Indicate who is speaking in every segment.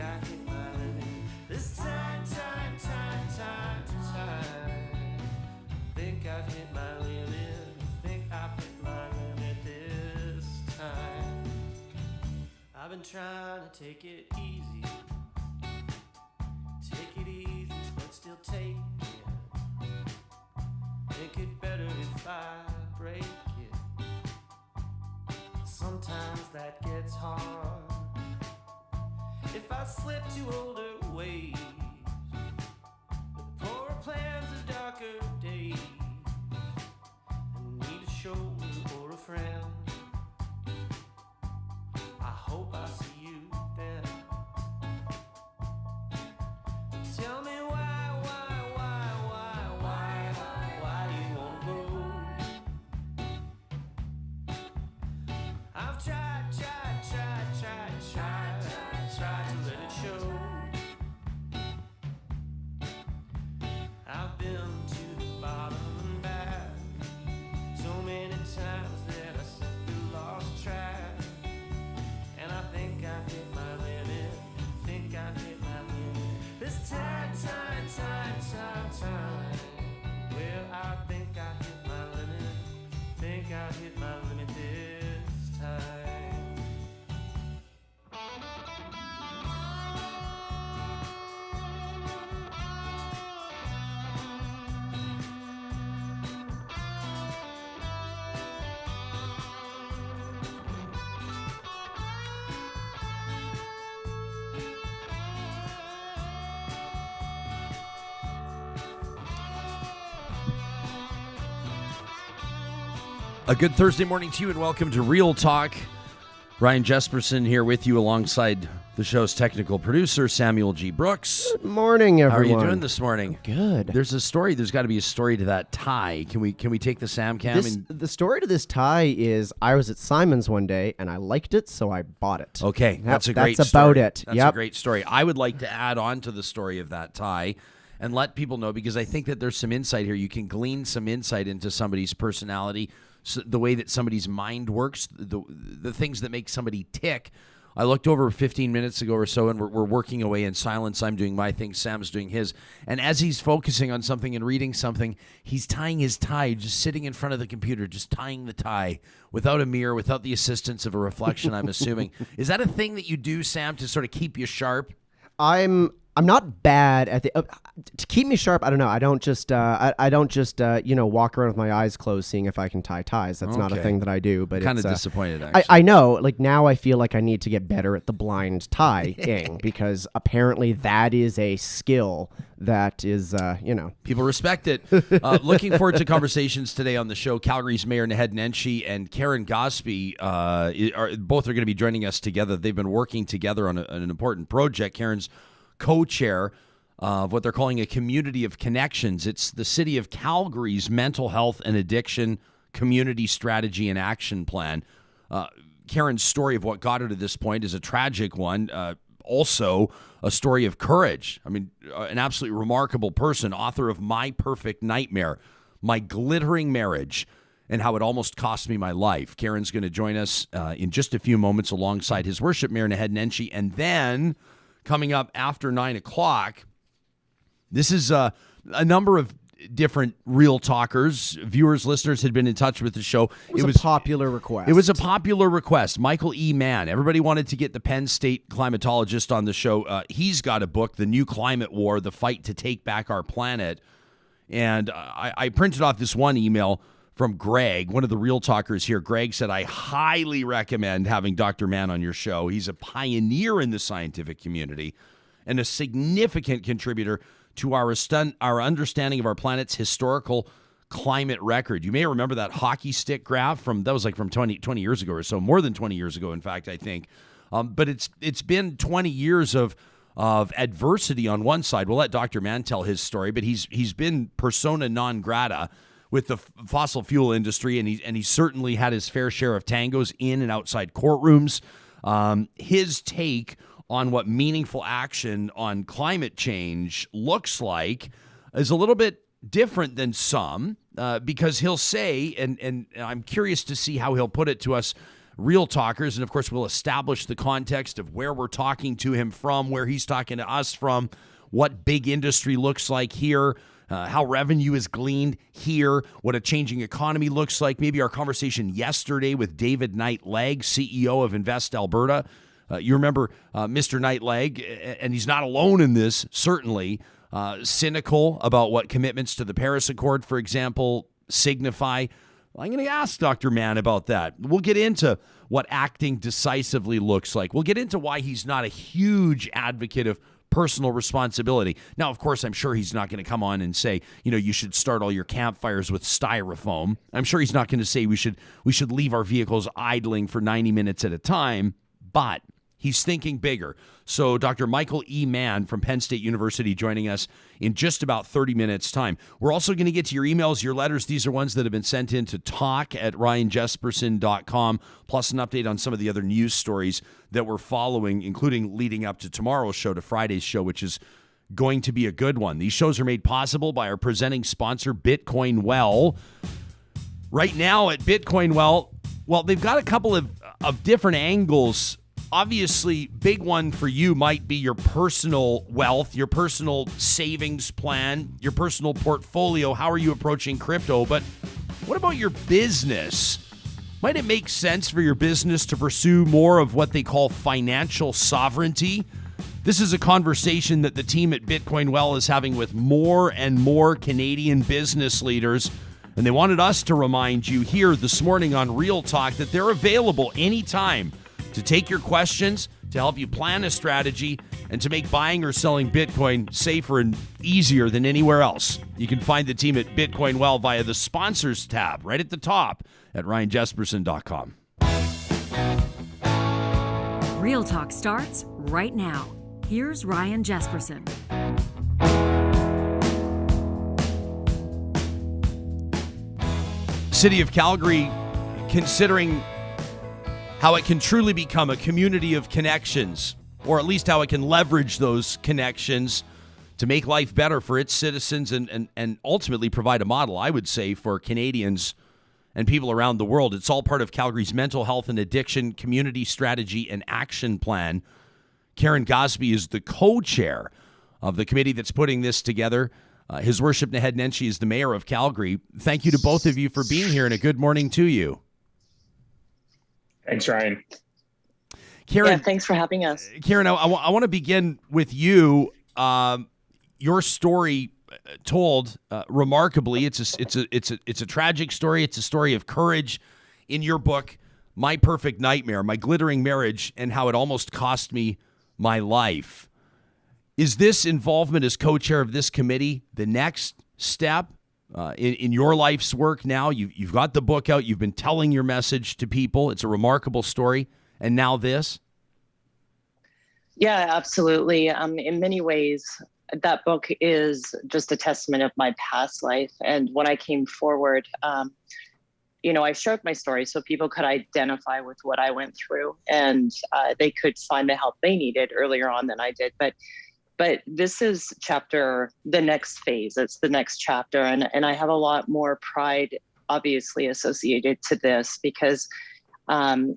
Speaker 1: I hit my limit. This time. Think I've hit my limit. Think I've hit my limit this time. I've been trying to take it easy. Take it easy, but still take it. Make it better if I break it. Sometimes that gets hard. If I slip to older ways, the poorer plans of darker days, I need a shoulder or a friend. I hope I see you then. Tell me why you won't go. I've tried to let it show. I've been to the bottom and back so many times that I simply lost track. And I think I've hit my limit. Think I've hit my limit. This time. Well, I think I hit my limit. Think I hit my limit this time.
Speaker 2: A good Thursday morning to you, and welcome to Real Talk. Ryan Jesperson here with you alongside the show's technical producer, Samuel G. Brooks.
Speaker 3: Good morning, everyone.
Speaker 2: How are you doing this morning?
Speaker 3: Good.
Speaker 2: There's a story. There's got to be a story to that tie. Can we take the Sam Cam?
Speaker 3: The story to this tie is I was at Simon's one day, and I liked it, so I bought it.
Speaker 2: Okay, that's a great
Speaker 3: That's
Speaker 2: story.
Speaker 3: about it.
Speaker 2: That's a great story. I would like to add on to the story of that tie and let people know, because I think that there's some insight here. You can glean some insight into somebody's personality, so the way that somebody's mind works, the things that make somebody tick. I looked over 15 minutes ago or so, and we're working away in silence. I'm doing my thing, Sam's doing his. And as he's focusing on something and reading something, he's tying his tie, just sitting in front of the computer, just tying the tie without a mirror, without the assistance of a reflection, I'm assuming. Is that a thing that you do, Sam, to sort of keep you sharp?
Speaker 3: I'm not bad at the to keep me sharp. I don't know. I don't just walk around with my eyes closed, seeing if I can tie ties. That's not a thing that I do. But
Speaker 2: kind
Speaker 3: it's
Speaker 2: of disappointed. Actually,
Speaker 3: I know. Like now, I feel like I need to get better at the blind tying because apparently that is a skill that is
Speaker 2: people respect it. Looking forward to conversations today on the show. Calgary's Mayor Naheed Nenshi and Karen Gosbee both are going to be joining us together. They've been working together on an important project. Karen's co-chair of what they're calling a community of connections. It's the city of Calgary's mental health and addiction community strategy and action plan. Karen's story of what got her to this point is a tragic one. Also a story of courage. I mean, an absolutely remarkable person, author of My Perfect Nightmare, My Glittering Marriage, and How It Almost Cost Me My Life. Karen's going to join us in just a few moments alongside His Worship Mayor Naheed Nenshi, and then coming up after 9 o'clock, this is a number of different Real Talkers, viewers, listeners had been in touch with the show.
Speaker 3: It was a popular request.
Speaker 2: It was a popular request. Michael E. Mann. Everybody wanted to get the Penn State climatologist on the show. He's got a book, The New Climate War, The Fight to Take Back Our Planet. And I printed off this one email from Greg, one of the Real Talkers here. Greg said, I highly recommend having Dr. Mann on your show. He's a pioneer in the scientific community and a significant contributor to our understanding of our planet's historical climate record. You may remember that hockey stick graph from 20 years ago or so, more than 20 years ago, in fact, I think. But it's been 20 years of adversity on one side. We'll let Dr. Mann tell his story, but he's been persona non grata with the fossil fuel industry, and he certainly had his fair share of tangos in and outside courtrooms. His take on what meaningful action on climate change looks like is a little bit different than some, because he'll say, and I'm curious to see how he'll put it to us, Real Talkers. And of course, we'll establish the context of where we're talking to him from, where he's talking to us from, what big industry looks like here, how revenue is gleaned here, what a changing economy looks like. Maybe our conversation yesterday with David Knight-Legg, CEO of Invest Alberta. You remember Mr. Knight-Legg, and he's not alone in this, certainly, cynical about what commitments to the Paris Accord, for example, signify. I'm going to ask Dr. Mann about that. We'll get into what acting decisively looks like. We'll get into why he's not a huge advocate of personal responsibility. Now, of course, I'm sure he's not going to come on and say, you should start all your campfires with styrofoam. I'm sure he's not going to say we should leave our vehicles idling for 90 minutes at a time, but he's thinking bigger. So Dr. Michael E. Mann from Penn State University joining us in just about 30 minutes' time. We're also going to get to your emails, your letters. These are ones that have been sent in to talk@ryanjesperson.com, plus an update on some of the other news stories that we're following, including leading up to tomorrow's show, to Friday's show, which is going to be a good one. These shows are made possible by our presenting sponsor, Bitcoin Well. Right now at Bitcoin Well, they've got a couple of different angles. Obviously, big one for you might be your personal wealth, your personal savings plan, your personal portfolio. How are you approaching crypto? But what about your business? Might it make sense for your business to pursue more of what they call financial sovereignty? This is a conversation that the team at Bitcoin Well is having with more and more Canadian business leaders. And they wanted us to remind you here this morning on Real Talk that they're available anytime to take your questions, to help you plan a strategy, and to make buying or selling Bitcoin safer and easier than anywhere else. You can find the team at Bitcoin Well via the sponsors tab right at the top at ryanjesperson.com.
Speaker 4: Real Talk starts right now. Here's Ryan Jesperson.
Speaker 2: City of Calgary considering how it can truly become a community of connections, or at least how it can leverage those connections to make life better for its citizens and ultimately provide a model, I would say, for Canadians and people around the world. It's all part of Calgary's mental health and addiction community strategy and action plan. Karen Gosbee is the co-chair of the committee that's putting this together. His Worship Naheed Nenshi is the mayor of Calgary. Thank you to both of you for being here, and a good morning to you.
Speaker 5: Thanks, Ryan.
Speaker 2: Karen,
Speaker 6: thanks for having us.
Speaker 2: Karen, I want to begin with you. Your story told remarkably. It's a tragic story. It's a story of courage. In your book, My Perfect Nightmare, My Glittering Marriage, and How It Almost Cost Me My Life. Is this involvement as co-chair of this committee the next step in your life's work now? You've got the book out. You've been telling your message to people. It's a remarkable story. And now this?
Speaker 6: Yeah, absolutely. In many ways, that book is just a testament of my past life. And when I came forward, I shared my story so people could identify with what I went through, and they could find the help they needed earlier on than I did. But this is the next phase. It's the next chapter. And I have a lot more pride, obviously, associated to this, because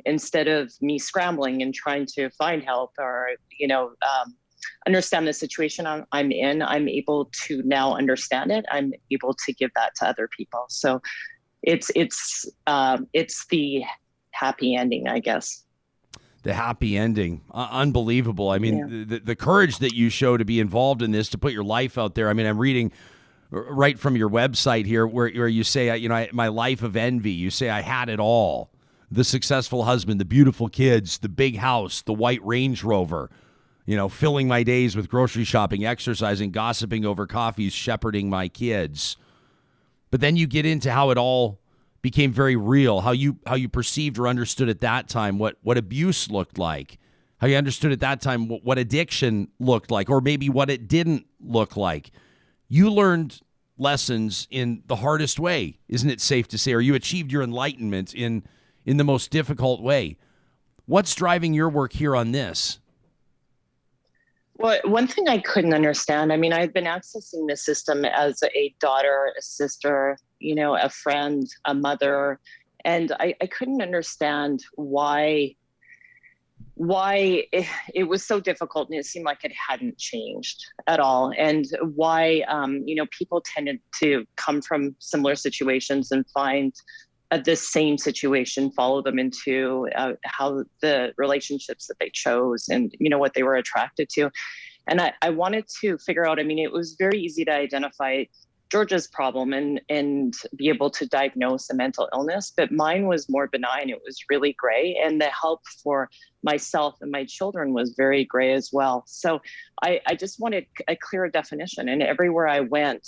Speaker 6: instead of me scrambling and trying to find help or, understand the situation I'm in, I'm able to now understand it. I'm able to give that to other people. So it's the happy ending, I guess.
Speaker 2: The happy ending. Unbelievable. I mean,
Speaker 6: Yeah.
Speaker 2: the courage that you show to be involved in this, to put your life out there. I mean, I'm reading right from your website here where you say, my life of envy. You say, I had it all. The successful husband, the beautiful kids, the big house, the white Range Rover, filling my days with grocery shopping, exercising, gossiping over coffees, shepherding my kids. But then you get into how it all became very real, how you perceived or understood at that time what abuse looked like, how you understood at that time what addiction looked like, or maybe what it didn't look like. You learned lessons in the hardest way, isn't it safe to say, or you achieved your enlightenment in the most difficult way. What's driving your work here on this?
Speaker 6: Well, one thing I couldn't understand, I've been accessing the system as a daughter, a sister, a friend, a mother, And I couldn't understand why it was so difficult, and it seemed like it hadn't changed at all, and why people tended to come from similar situations and find the same situation follow them into how the relationships that they chose and what they were attracted to. And I wanted to figure out, it was very easy to identify Georgia's problem and be able to diagnose a mental illness, but mine was more benign. It was really gray, and the help for myself and my children was very gray as well. So I just wanted a clear definition, and everywhere I went,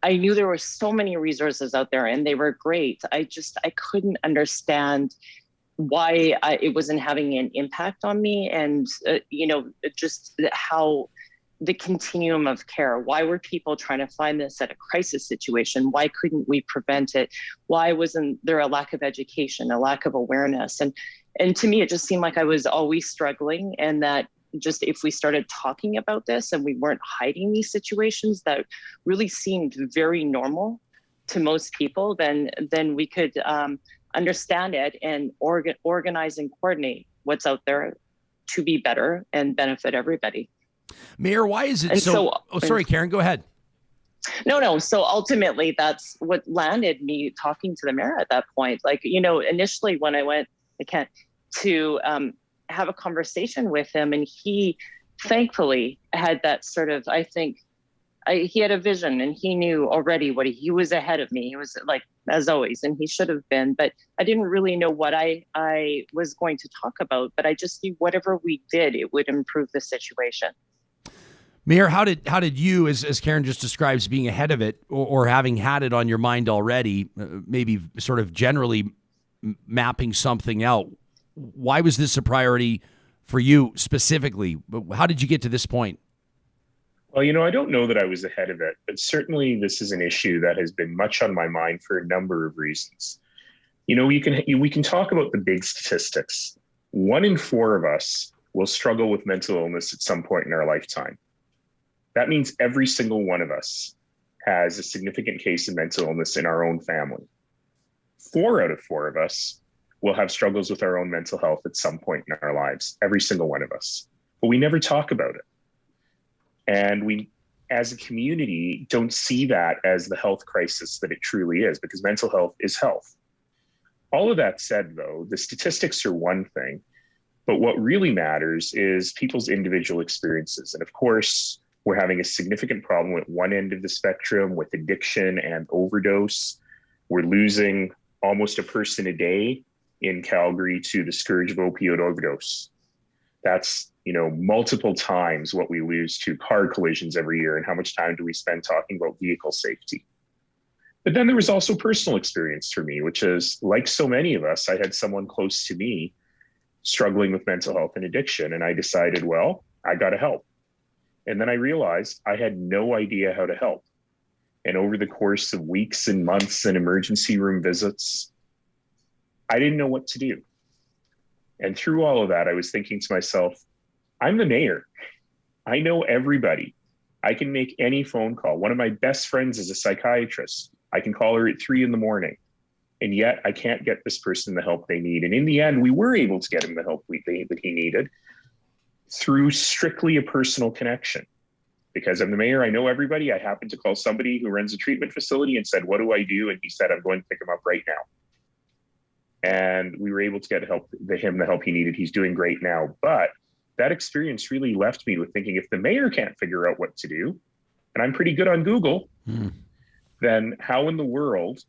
Speaker 6: I knew there were so many resources out there and they were great. I couldn't understand why it wasn't having an impact on me, and just how the continuum of care. Why were people trying to find this at a crisis situation? Why couldn't we prevent it? Why wasn't there a lack of education, a lack of awareness? And to me, it just seemed like I was always struggling, and that just if we started talking about this and we weren't hiding these situations that really seemed very normal to most people, then we could understand it and organize and coordinate what's out there to be better and benefit everybody.
Speaker 2: Mayor, why is it sorry, Karen, go ahead.
Speaker 6: No. So ultimately, that's what landed me talking to the mayor at that point. Like, initially when I went, to have a conversation with him, and he thankfully had that sort of, he had a vision, and he knew already he was ahead of me. He was like, as always, and he should have been, but I didn't really know what I was going to talk about, but I just knew whatever we did, it would improve the situation.
Speaker 2: Mayor, how did you, as Karen just describes, being ahead of it or having had it on your mind already, maybe sort of generally mapping something out, why was this a priority for you specifically? How did you get to this point?
Speaker 5: Well, I don't know that I was ahead of it, but certainly this is an issue that has been much on my mind for a number of reasons. We can talk about the big statistics. 1 in 4 of us will struggle with mental illness at some point in our lifetime. That means every single one of us has a significant case of mental illness in our own family. 4 out of 4 of us will have struggles with our own mental health at some point in our lives, every single one of us. But we never talk about it. And we, as a community, don't see that as the health crisis that it truly is, because mental health is health. All of that said, though, the statistics are one thing, but what really matters is people's individual experiences. And of course, we're having a significant problem at one end of the spectrum with addiction and overdose. We're losing almost a person a day in Calgary to the scourge of opioid overdose. That's, multiple times what we lose to car collisions every year. And how much time do we spend talking about vehicle safety? But then there was also personal experience for me, which is, like so many of us, I had someone close to me struggling with mental health and addiction. And I decided, well, I got to help. And then I realized I had no idea how to help. And over the course of weeks and months and emergency room visits, I didn't know what to do. And through all of that, I was thinking to myself, I'm the mayor. I know everybody. I can make any phone call. One of my best friends is a psychiatrist. I can call her at 3 a.m. And yet I can't get this person the help they need. And in the end, we were able to get him the help that he needed through strictly a personal connection. Because I'm the mayor, I know everybody. I happened to call somebody who runs a treatment facility and said, what do I do? And he said, I'm going to pick him up right now. And we were able to get him the help he needed. He's doing great now. But that experience really left me with thinking, if the mayor can't figure out what to do, and I'm pretty good on Google, then how in the world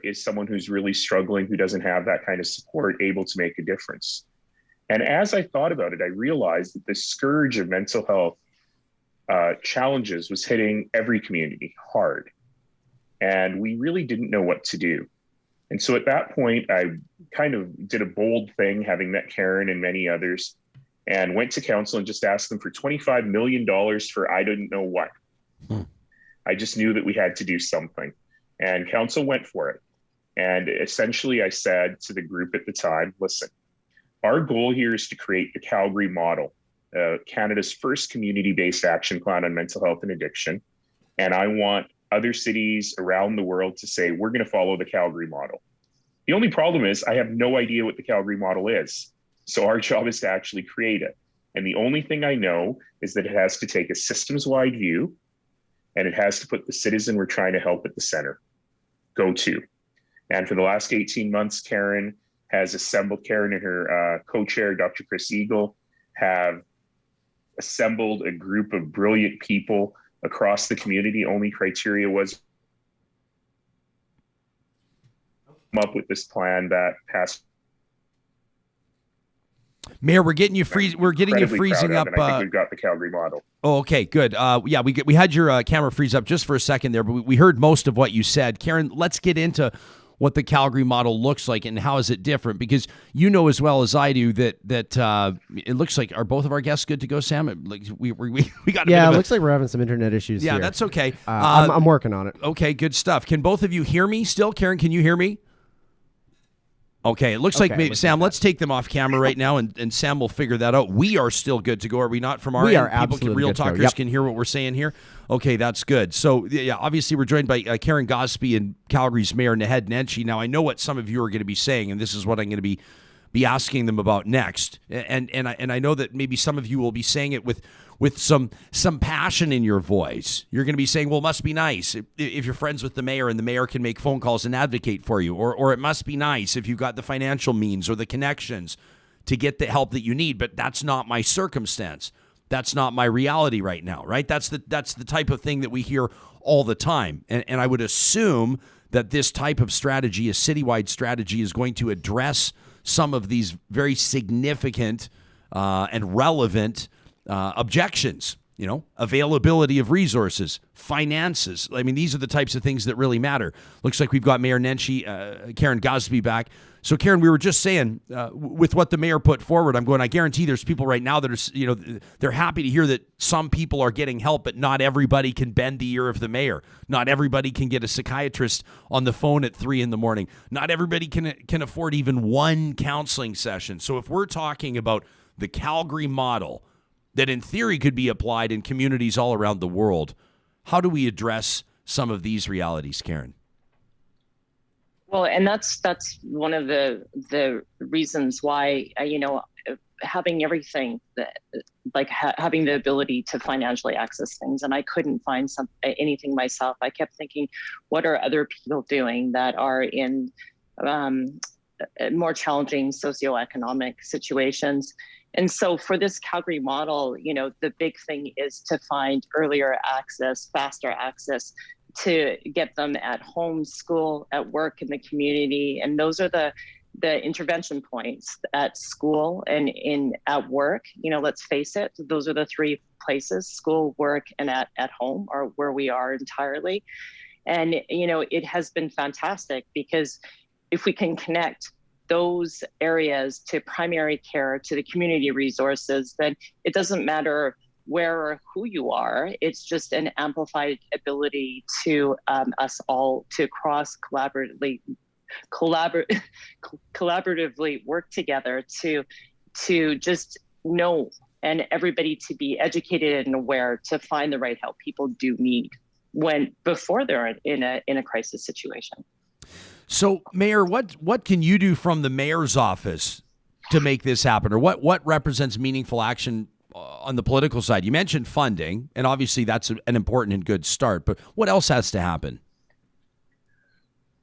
Speaker 5: is someone who's really struggling, who doesn't have that kind of support, able to make a difference? And as I thought about it, I realized that the scourge of mental health challenges was hitting every community hard. And we really didn't know what to do. And so at that point, I kind of did a bold thing, having met Karen and many others, and went to council and just asked them for $25 million for I didn't know what. I just knew that we had to do something. And council went for it. And essentially I said to the group at the time, listen, our goal here is to create the Calgary model, Canada's first community-based action plan on mental health and addiction. And I want other cities around the world to say, we're going to follow the Calgary model. The only problem is I have no idea what the Calgary model is. So our job is to actually create it. And the only thing I know is that it has to take a systems-wide view, and it has to put the citizen we're trying to help at the center. Go to. And for the last 18 months, Karen and her co-chair, Dr. Chris Eagle, have assembled a group of brilliant people across the community. Only criteria was come up with this plan that passed.
Speaker 2: Mayor, we're getting you freezing up.
Speaker 5: And I think we've got the Calgary model.
Speaker 2: Oh, okay, good. Yeah, we had your camera freeze up just for a second there, but we heard most of what you said. Karen, let's get into what the Calgary model looks like and how is it different, because you know as well as I do that it looks like, are both of our guests good to go, Sam? Like we got
Speaker 3: it looks like we're having some internet issues.
Speaker 2: Yeah,
Speaker 3: here.
Speaker 2: that's okay.
Speaker 3: I'm working on it.
Speaker 2: Okay, good stuff. Can both of you hear me still? Karen, can you hear me? Okay, it looks like maybe, Sam, let's take them off camera right now, and Sam will figure that out. We are still good to go, are we not? From our end,
Speaker 3: we are absolutely
Speaker 2: real
Speaker 3: good
Speaker 2: talkers
Speaker 3: to go. Yep.
Speaker 2: can hear what we're saying here. Okay, that's good. So, yeah, obviously we're joined by Karen Gosbee and Calgary's Mayor Naheed Nenshi. Now, I know what some of you are going to be saying, and this is what I'm going to be asking them about next. And I know that maybe some of you will be saying it with some passion in your voice. You're going to be saying, well, it must be nice if you're friends with the mayor and the mayor can make phone calls and advocate for you. Or it must be nice if you've got the financial means or the connections to get the help that you need. But that's not my circumstance. That's not my reality right now, right? That's the type of thing that we hear all the time. And I would assume that this type of strategy, a citywide strategy, is going to address some of these very significant and relevant objections, availability of resources, finances. I mean, these are the types of things that really matter. Looks like we've got Mayor Nenshi, Karen Gosbee back. So, Karen, we were just saying, with what the mayor put forward, I guarantee there's people right now that are, they're happy to hear that some people are getting help, but not everybody can bend the ear of the mayor. Not everybody can get a psychiatrist on the phone at 3 a.m. Not everybody can afford even one counseling session. So if we're talking about the Calgary model, that in theory could be applied in communities all around the world, how do we address some of these realities, Karen?
Speaker 6: Well, and that's one of the reasons why, having everything that, having the ability to financially access things, and I couldn't find anything myself. I kept thinking, what are other people doing that are in more challenging socioeconomic situations? And so for this Calgary model, the big thing is to find earlier access, faster access, to get them at home, school, at work, in the community. And those are the intervention points at school and at work. Let's face it, those are the three places: school, work, and at home are where we are entirely. And, it has been fantastic, because if we can connect those areas to primary care, to the community resources, then it doesn't matter where or who you are. It's just an amplified ability to us all to collaboratively work together to just know, and everybody to be educated and aware to find the right help people do need before they're in a crisis situation.
Speaker 2: So, Mayor, what can you do from the mayor's office to make this happen, or what represents meaningful action on the political side? You mentioned funding, and obviously that's an important and good start, but what else has to happen?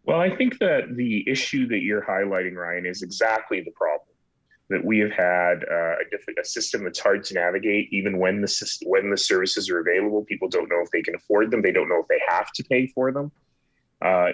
Speaker 5: Well, I think that the issue that you're highlighting, Ryan, is exactly the problem. That we have had a system that's hard to navigate, even when the services are available. People don't know if they can afford them. They don't know if they have to pay for them.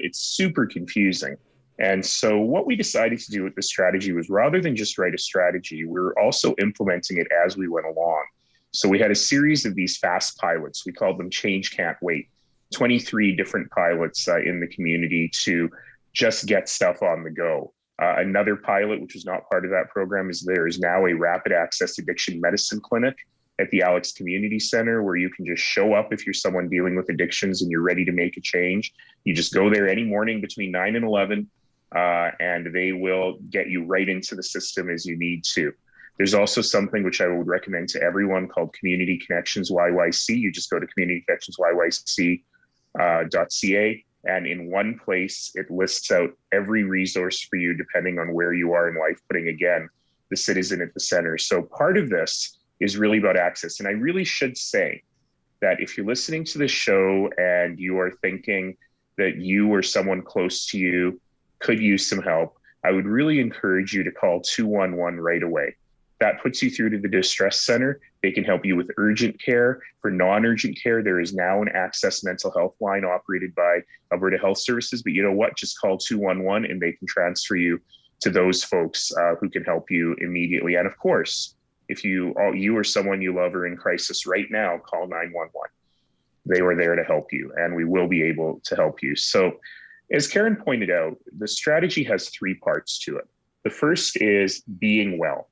Speaker 5: It's super confusing. And so what we decided to do with this strategy was, rather than just write a strategy, we're also implementing it as we went along. So we had a series of these fast pilots. We called them Change Can't Wait. 23 different pilots in the community to just get stuff on the go. Another pilot, which was not part of that program, is there is now a rapid access addiction medicine clinic at the Alex Community Center, where you can just show up if you're someone dealing with addictions and you're ready to make a change. You just go there any morning between 9 and 11, and they will get you right into the system as you need to. There's also something which I would recommend to everyone called Community Connections YYC. You just go to communityconnectionsyyc.ca. And in one place, it lists out every resource for you, depending on where you are in life, putting, again, the citizen at the center. So part of this is really about access. And I really should say that if you're listening to this show and you are thinking that you or someone close to you could use some help, I would really encourage you to call 211 right away. That puts you through to the distress center. They can help you with urgent care. For non-urgent care, there is now an Access mental health line operated by Alberta Health Services. But you know what? Just call 211 and they can transfer you to those folks who can help you immediately. And of course, if you or someone you love are in crisis right now, call 911. They are there to help you, and we will be able to help you. So as Karen pointed out, the strategy has three parts to it. The first is being well.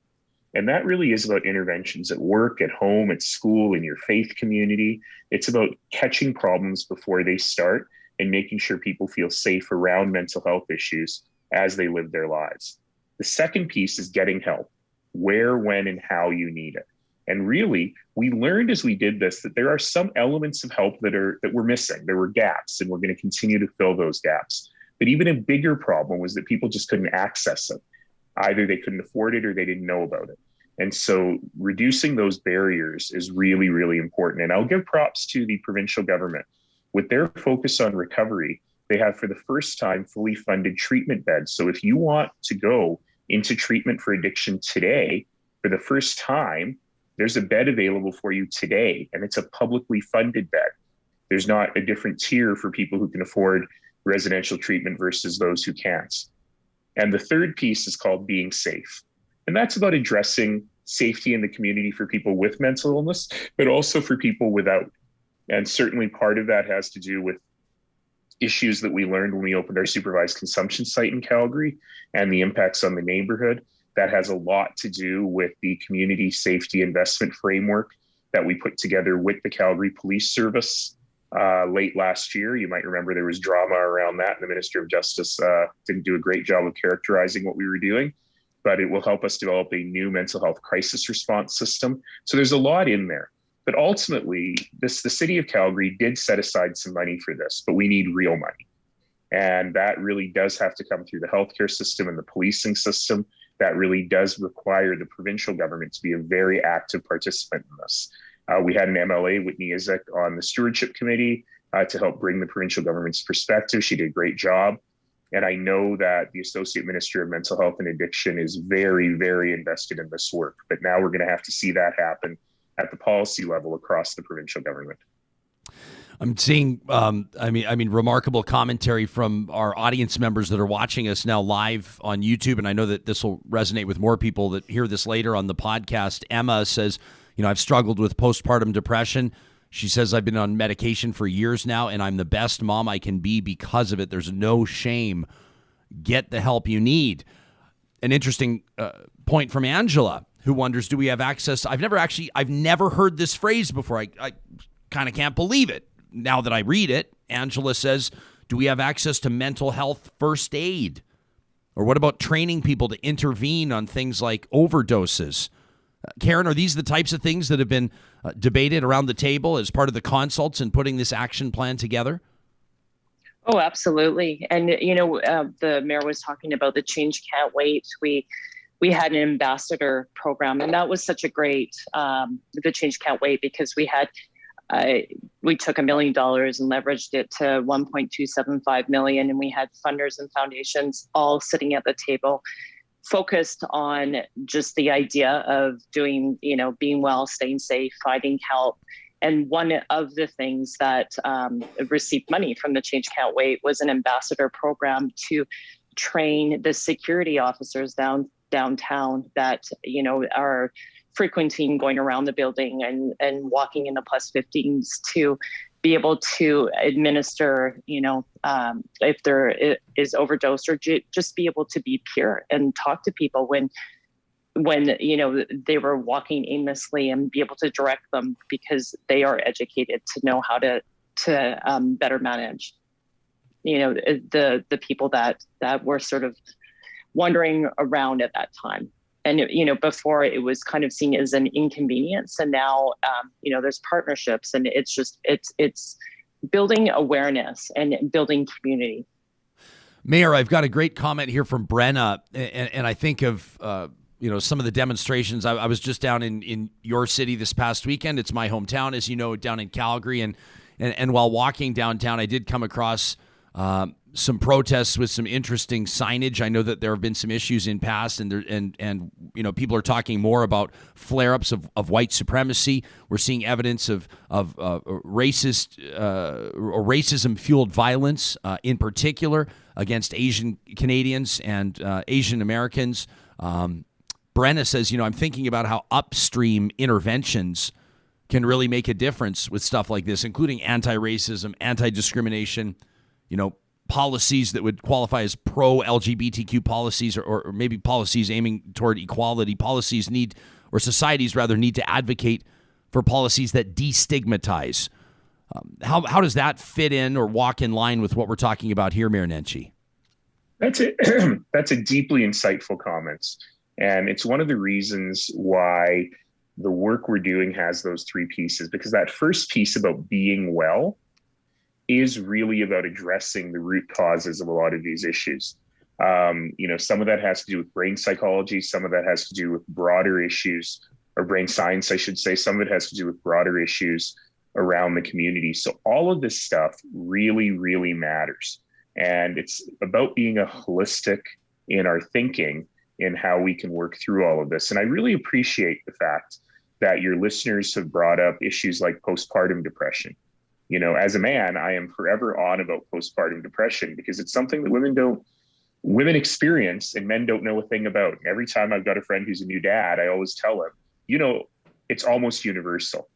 Speaker 5: And that really is about interventions at work, at home, at school, in your faith community. It's about catching problems before they start and making sure people feel safe around mental health issues as they live their lives. The second piece is getting help, where, when, and how you need it. And really, we learned as we did this that there are some elements of help that were missing. There were gaps, and we're going to continue to fill those gaps. But even a bigger problem was that people just couldn't access it. Either they couldn't afford it or they didn't know about it. And so reducing those barriers is really, really important. And I'll give props to the provincial government. With their focus on recovery, they have for the first time fully funded treatment beds. So if you want to go into treatment for addiction today, for the first time, there's a bed available for you today, and it's a publicly funded bed. There's not a different tier for people who can afford residential treatment versus those who can't. And the third piece is called being safe. And that's about addressing safety in the community for people with mental illness, but also for people without. And certainly part of that has to do with issues that we learned when we opened our supervised consumption site in Calgary and the impacts on the neighborhood. That has a lot to do with the community safety investment framework that we put together with the Calgary Police Service late last year. You might remember there was drama around that, and the Minister of Justice didn't do a great job of characterizing what we were doing. But it will help us develop a new mental health crisis response system. So there's a lot in there. But ultimately, the city of Calgary did set aside some money for this, but we need real money. And that really does have to come through the healthcare system and the policing system. That really does require the provincial government to be a very active participant in this. We had an MLA, Whitney Izek, on the stewardship committee to help bring the provincial government's perspective. She did a great job. And I know that the Associate Minister of Mental Health and Addiction is very, very invested in this work. But now we're going to have to see that happen at the policy level across the provincial government.
Speaker 2: I'm seeing, remarkable commentary from our audience members that are watching us now live on YouTube. And I know that this will resonate with more people that hear this later on the podcast. Emma says, I've struggled with postpartum depression. She says, I've been on medication for years now, and I'm the best mom I can be because of it. There's no shame. Get the help you need. An interesting point from Angela, who wonders, do we have access? I've never heard this phrase before. I kind of can't believe it. Now that I read it, Angela says, do we have access to mental health first aid? Or what about training people to intervene on things like overdoses? Karen, are these the types of things that have been debated around the table as part of the consults and putting this action plan together?
Speaker 6: Oh, absolutely. And, the mayor was talking about the Change Can't Wait. We had an ambassador program, and that was such a great, the Change Can't Wait, because we took $1 million and leveraged it to 1.275 million. And we had funders and foundations all sitting at the table, focused on just the idea of doing, being well, staying safe, finding help. And one of the things that received money from the Change Can't Wait was an ambassador program to train the security officers downtown that, are frequenting going around the building and walking in the plus 15s to be able to administer, if there is overdose, or just be able to be pure and talk to people when they were walking aimlessly, and be able to direct them because they are educated to know how to better manage, the people that were sort of wandering around at that time. And, before it was kind of seen as an inconvenience, and now, there's partnerships, and it's building awareness and building community.
Speaker 2: Mayor, I've got a great comment here from Brenna, and I think of some of the demonstrations. I was just down in your city this past weekend. It's my hometown, as you know, down in Calgary, and while walking downtown, I did come across some protests with some interesting signage. I know that there have been some issues in past, and people are talking more about flare-ups of white supremacy. We're seeing evidence of racist or racism-fueled violence, in particular against Asian Canadians and Asian Americans. Brenna says, I'm thinking about how upstream interventions can really make a difference with stuff like this, including anti-racism, anti-discrimination, policies that would qualify as pro-LGBTQ policies, or maybe policies aiming toward equality. Societies need to advocate for policies that destigmatize. How does that fit in or walk in line with what we're talking about here, Mayor Nenshi?
Speaker 5: That's it. That's a deeply insightful comment. And it's one of the reasons why the work we're doing has those three pieces, because that first piece about being well is really about addressing the root causes of a lot of these issues. Some of that has to do with brain psychology. Some of that has to do with broader issues, or brain science, I should say. Some of it has to do with broader issues around the community. So all of this stuff really, really matters. And it's about being a holistic in our thinking in how we can work through all of this. And I really appreciate the fact that your listeners have brought up issues like postpartum depression. As a man, I am forever on about postpartum depression because it's something that women experience and men don't know a thing about. Every time I've got a friend who's a new dad, I always tell him, it's almost universal,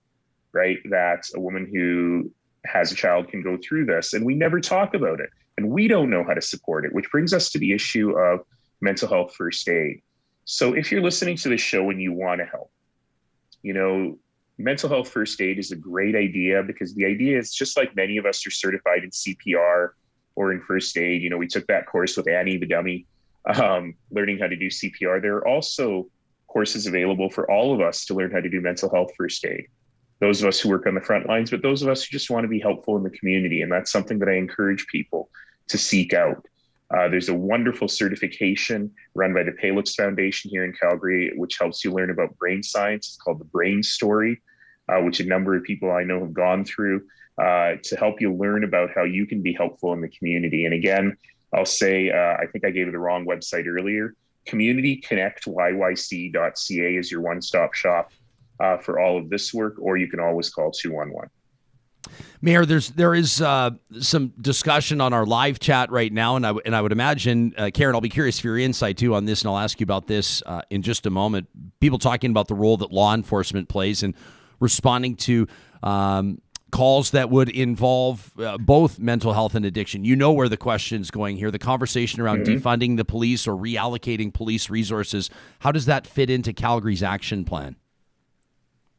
Speaker 5: right? That a woman who has a child can go through this, and we never talk about it, and we don't know how to support it, which brings us to the issue of mental health first aid. So if you're listening to the show and you want to help, mental health first aid is a great idea, because the idea is, just like many of us are certified in CPR or in first aid, we took that course with Annie the dummy, learning how to do CPR. There are also courses available for all of us to learn how to do mental health first aid. Those of us who work on the front lines, but those of us who just want to be helpful in the community. And that's something that I encourage people to seek out. There's a wonderful certification run by the Palix Foundation here in Calgary, which helps you learn about brain science. It's called the Brain Story, which a number of people I know have gone through to help you learn about how you can be helpful in the community. And again, I'll say, I think I gave you the wrong website earlier. CommunityConnectYYC.ca is your one-stop shop for all of this work, or you can always call 211.
Speaker 2: Mayor, there is some discussion on our live chat right now, and I would imagine, Karen, I'll be curious for your insight too on this, and I'll ask you about this in just a moment. People talking about the role that law enforcement plays in responding to calls that would involve both mental health and addiction. You know where the question's going here. The conversation around defunding the police or reallocating police resources. How does that fit into Calgary's action plan?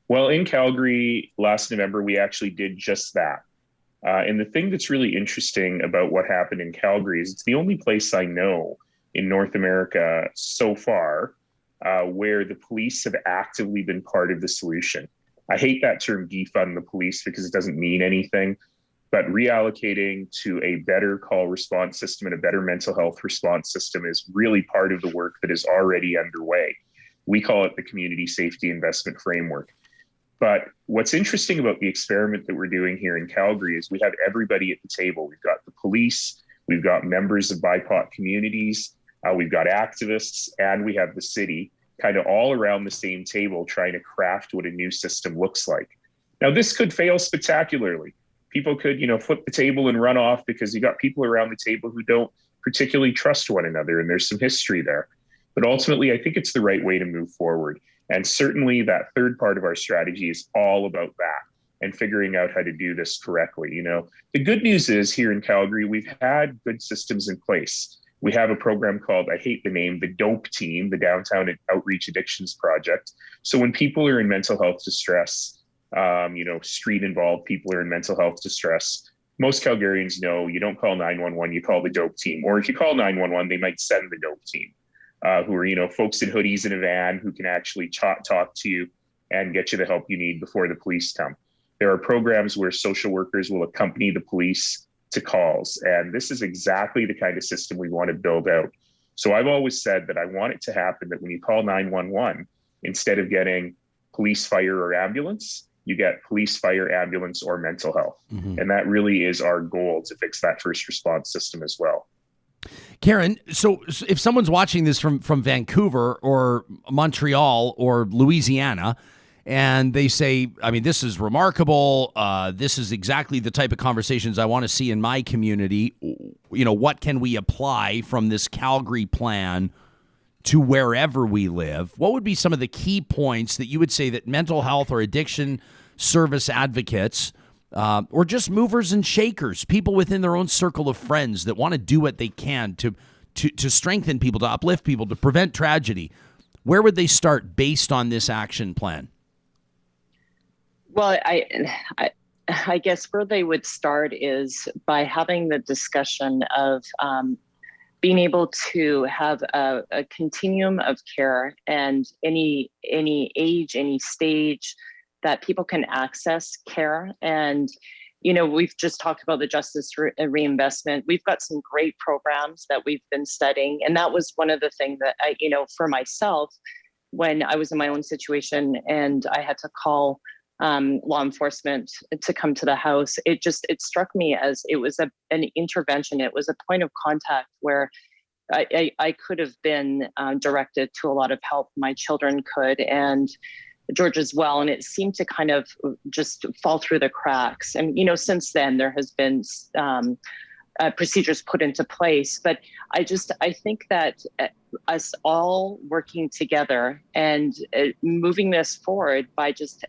Speaker 5: Well, in Calgary last November, we actually did just that. And the thing that's really interesting about what happened in Calgary is it's the only place I know in North America so far where the police have actively been part of the solution. I hate that term defund the police because it doesn't mean anything, but reallocating to a better call response system and a better mental health response system is really part of the work that is already underway. We call it the Community Safety Investment Framework. But what's interesting about the experiment that we're doing here in Calgary is we have everybody at the table. We've got the police, we've got members of BIPOC communities, we've got activists, and we have the city kind of all around the same table trying to craft what a new system looks like. Now, this could fail spectacularly. People could, flip the table and run off because you got people around the table who don't particularly trust one another, and there's some history there. But ultimately, I think it's the right way to move forward. And certainly that third part of our strategy is all about that and figuring out how to do this correctly. The good news is here in Calgary, we've had good systems in place. We have a program called, I hate the name, the DOPE team, the Downtown Outreach Addictions Project. So when people are in mental health distress, street involved people are in mental health distress, most Calgarians know you don't call 911, you call the DOPE team. Or if you call 911, they might send the DOPE team. Who are, folks in hoodies in a van who can actually talk to you and get you the help you need before the police come. There are programs where social workers will accompany the police to calls. And this is exactly the kind of system we want to build out. So I've always said that I want it to happen that when you call 911, instead of getting police, fire, or ambulance, you get police, fire, ambulance, or mental health. And that really is our goal, to fix that first response system as well.
Speaker 2: Karen, so if someone's watching this from Vancouver or Montreal or Louisiana, and they say, I mean, this is remarkable, this is exactly the type of conversations I want to see in my community, you know, what can we apply from this Calgary plan to wherever we live? What would be some of the key points that you would say that mental health or addiction service advocates, or just movers and shakers, people within their own circle of friends that want to do what they can to strengthen people, to uplift people, to prevent tragedy, where would they start based on this action plan?
Speaker 6: Well, I guess where they would start is by having the discussion of being able to have a continuum of care, and any age, any stage that people can access care. And, you know, we've just talked about the justice reinvestment. We've got some great programs that we've been studying. And that was one of the things that I, you know, for myself, when I was in my own situation and I had to call law enforcement to come to the house, it struck me as it was an intervention. It was a point of contact where I could have been directed to a lot of help. My children could, and George as well. And it seemed to kind of just fall through the cracks. And, you know, since then there has been procedures put into place. But I think that us all working together and moving this forward by just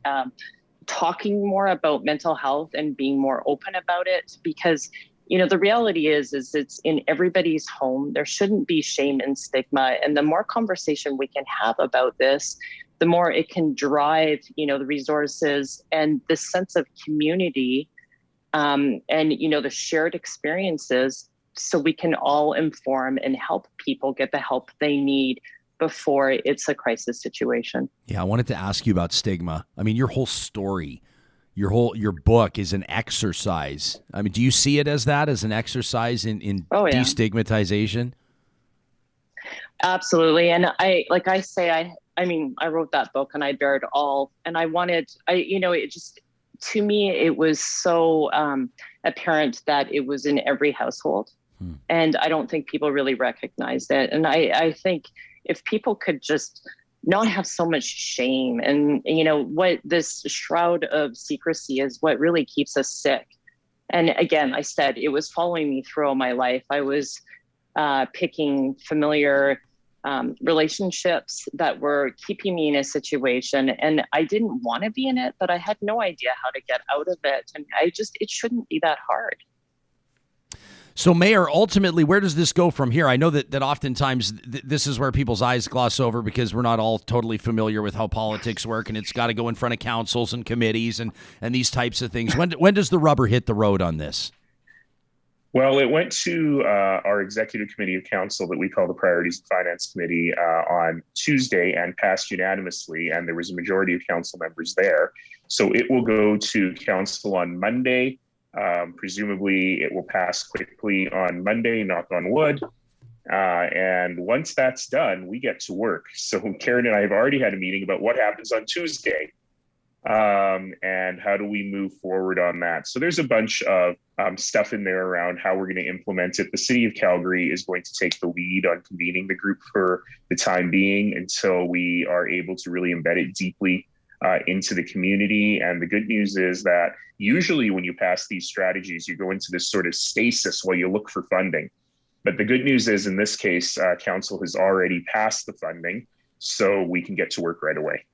Speaker 6: talking more about mental health and being more open about it, because, you know, the reality is it's in everybody's home. There shouldn't be shame and stigma. And the more conversation we can have about this, the more it can drive, you know, the resources and the sense of community, and, you know, the shared experiences, so we can all inform and help people get the help they need before it's a crisis situation. Yeah,
Speaker 2: I wanted to ask you about stigma. I mean, your whole story, your book is an exercise. I mean, do you see it as that, as an exercise in destigmatization?
Speaker 6: Absolutely. And I wrote that book and I bared all, and it just, to me, it was so apparent that it was in every household. And I don't think people really recognized it. And I think if people could just not have so much shame, and, you know, what this shroud of secrecy is what really keeps us sick. And again, I said it was following me through all my life. I was picking familiar relationships that were keeping me in a situation, and I didn't want to be in it, but I had no idea how to get out of it. And it shouldn't be that hard.
Speaker 2: So, Mayor, ultimately, where does this go from here? I know that oftentimes this is where people's eyes gloss over, because we're not all totally familiar with how politics work, and it's got to go in front of councils and committees and these types of things. When does the rubber hit the road on this?
Speaker 5: Well, it went to our executive committee of council that we call the Priorities and Finance Committee on Tuesday, and passed unanimously, and there was a majority of council members there. So it will go to council on Monday. Presumably it will pass quickly on Monday, knock on wood. And once that's done, we get to work. So Karen and I have already had a meeting about what happens on Tuesday, and how do we move forward on that. So there's a bunch of stuff in there around how we're going to implement it. The city of Calgary is going to take the lead on convening the group for the time being until we are able to really embed it deeply into the community. And the good news is that usually when you pass these strategies, you go into this sort of stasis while you look for funding. But the good news is, in this case, council has already passed the funding, so we can get to work right away.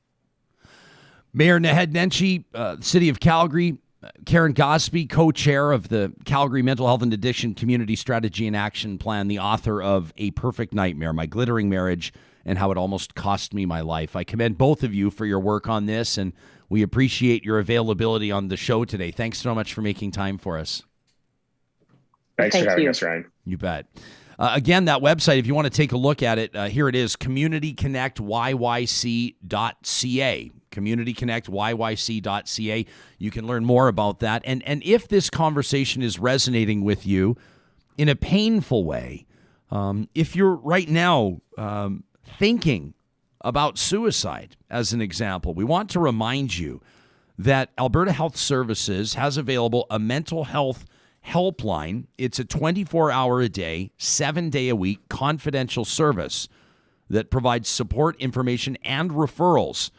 Speaker 2: Mayor Naheed Nenshi, City of Calgary, Karen Gosbee, co-chair of the Calgary Mental Health and Addiction Community Strategy and Action Plan, the author of A Perfect Nightmare, My Glittering Marriage, and How It Almost Cost Me My Life. I commend both of you for your work on this, and we appreciate your availability on the show today. Thanks so much for making time for us.
Speaker 5: Thanks for having us, Ryan.
Speaker 2: You bet. Again, that website, if you want to take a look at it, here it is, communityconnectyyc.ca. communityconnectyyc.ca. You can learn more about that. And if this conversation is resonating with you in a painful way, if you're right now thinking about suicide, as an example, we want to remind you that Alberta Health Services has available a mental health helpline. It's a 24-hour-a-day, 7-day-a-week confidential service that provides support, information, and referrals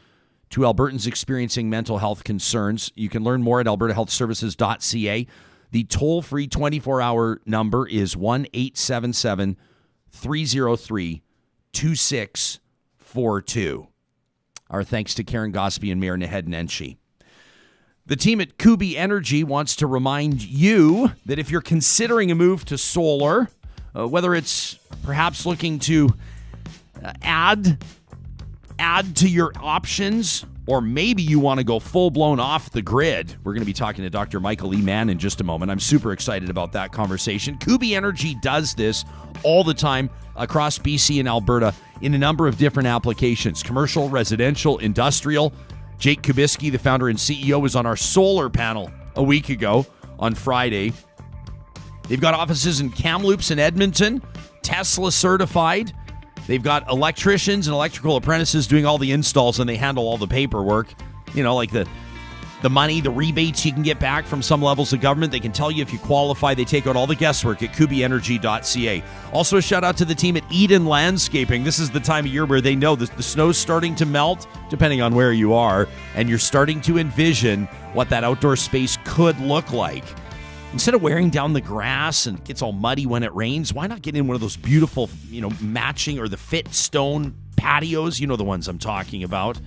Speaker 2: to Albertans experiencing mental health concerns. You can learn more at albertahealthservices.ca. The toll-free 24-hour number is 1-877-303-2642. Our thanks to Karen Gosbee and Mayor Naheed Nenshi. The team at Gosbee Energy wants to remind you that if you're considering a move to solar, whether it's perhaps looking to add to your options, or maybe you want to go full-blown off the grid. We're going to be talking to Dr. Michael E. Mann in just a moment. I'm super excited about that conversation. Gosbee Energy does this all the time across BC and Alberta in a number of different applications: commercial, residential, industrial. Jake Kubisky, the founder and CEO, was on our solar panel a week ago on Friday. They've got offices in Kamloops and Edmonton, Tesla certified. They've got electricians and electrical apprentices doing all the installs, and they handle all the paperwork. You know, like the money, the rebates you can get back from some levels of government. They can tell you if you qualify. They take out all the guesswork at kubeienergy.ca. Also, a shout out to the team at Eden Landscaping. This is the time of year where they know the snow's starting to melt, depending on where you are, and you're starting to envision what that outdoor space could look like. Instead of wearing down the grass and it gets all muddy when it rains, why not get in one of those beautiful, matching or the fit stone patios? You know the ones I'm talking about.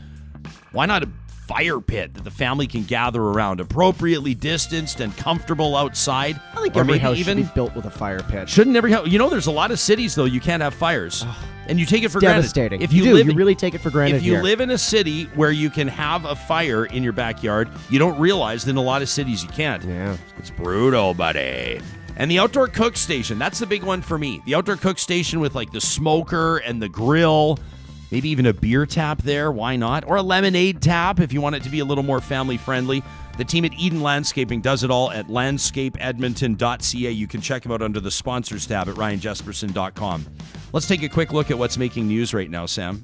Speaker 2: Why not a fire pit that the family can gather around, appropriately distanced and comfortable outside?
Speaker 3: I think every house should be built with a fire pit.
Speaker 2: Shouldn't every house? There's a lot of cities, though, you can't have fires. And you take it for
Speaker 3: devastating.
Speaker 2: granted.
Speaker 3: You really take it for granted.
Speaker 2: If you live in a city where you can have a fire in your backyard, you don't realize that in a lot of cities you can't.
Speaker 3: Yeah.
Speaker 2: It's brutal, buddy. And the outdoor cook station, that's the big one for me. The outdoor cook station with like the smoker and the grill, maybe even a beer tap there, why not? Or a lemonade tap if you want it to be a little more family friendly. The team at Eden Landscaping does it all at landscapeedmonton.ca. You can check them out under the sponsors tab at ryanjesperson.com. Let's take a quick look at what's making news right now, Sam.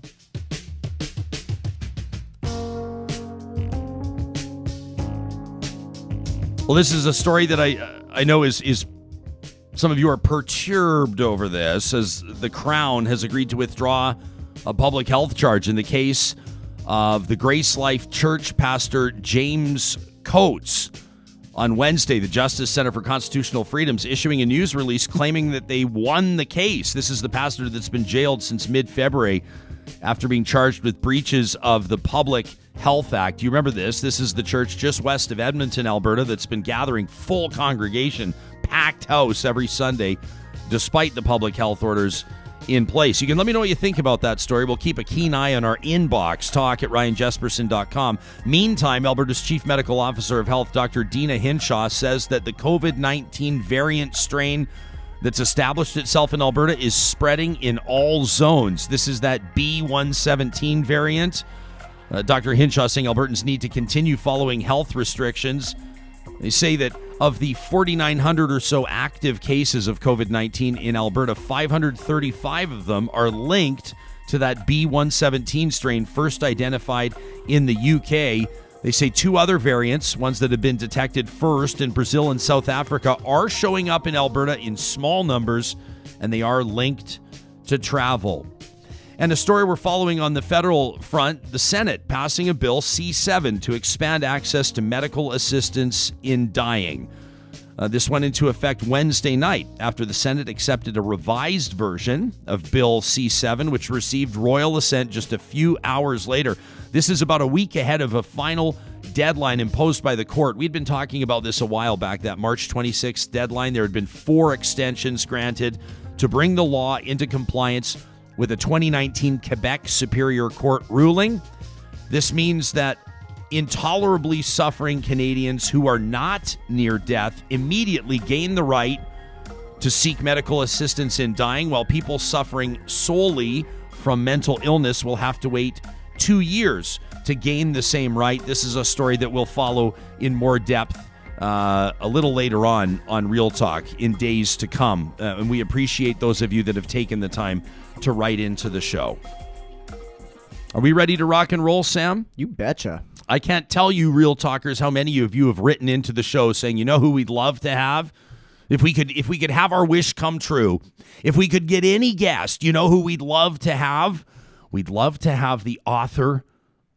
Speaker 2: Well, this is a story that I know is some of you are perturbed over this, as the Crown has agreed to withdraw a public health charge in the case of the Grace Life Church pastor James Coates. On Wednesday, the Justice Center for Constitutional Freedoms issuing a news release claiming that they won the case. This is the pastor that's been jailed since mid-February after being charged with breaches of the Public Health Act. You remember this? This is the church just west of Edmonton, Alberta, that's been gathering full congregation, packed house every Sunday, despite the public health orders in place. You can let me know what you think about that story. We'll keep a keen eye on our inbox, talk at ryanjesperson.com. Meantime, Alberta's Chief Medical Officer of Health, Dr. Dina Hinshaw, says that the COVID-19 variant strain that's established itself in Alberta is spreading in all zones. This is that B117 variant. Dr. Hinshaw saying Albertans need to continue following health restrictions. They say that of the 4,900 or so active cases of COVID-19 in Alberta, 535 of them are linked to that B117 strain first identified in the UK. They say two other variants, ones that have been detected first in Brazil and South Africa, are showing up in Alberta in small numbers, and they are linked to travel. And a story we're following on the federal front, the Senate passing a bill, C7, to expand access to medical assistance in dying. This went into effect Wednesday night after the Senate accepted a revised version of Bill C7, which received royal assent just a few hours later. This is about a week ahead of a final deadline imposed by the court. We'd been talking about this a while back, that March 26th deadline. There had been 4 extensions granted to bring the law into compliance with a 2019 Quebec Superior Court ruling. This means that intolerably suffering Canadians who are not near death immediately gain the right to seek medical assistance in dying, while people suffering solely from mental illness will have to wait 2 years to gain the same right. This is a story that we'll follow in more depth a little later on Real Talk in days to come. And we appreciate those of you that have taken the time to write into the show. Are we ready to rock and roll, Sam?
Speaker 3: You betcha.
Speaker 2: I can't tell you, Real Talkers, how many of you have written into the show saying, you know who we'd love to have? If we could have our wish come true, if we could get any guest, you know who we'd love to have? We'd love to have the author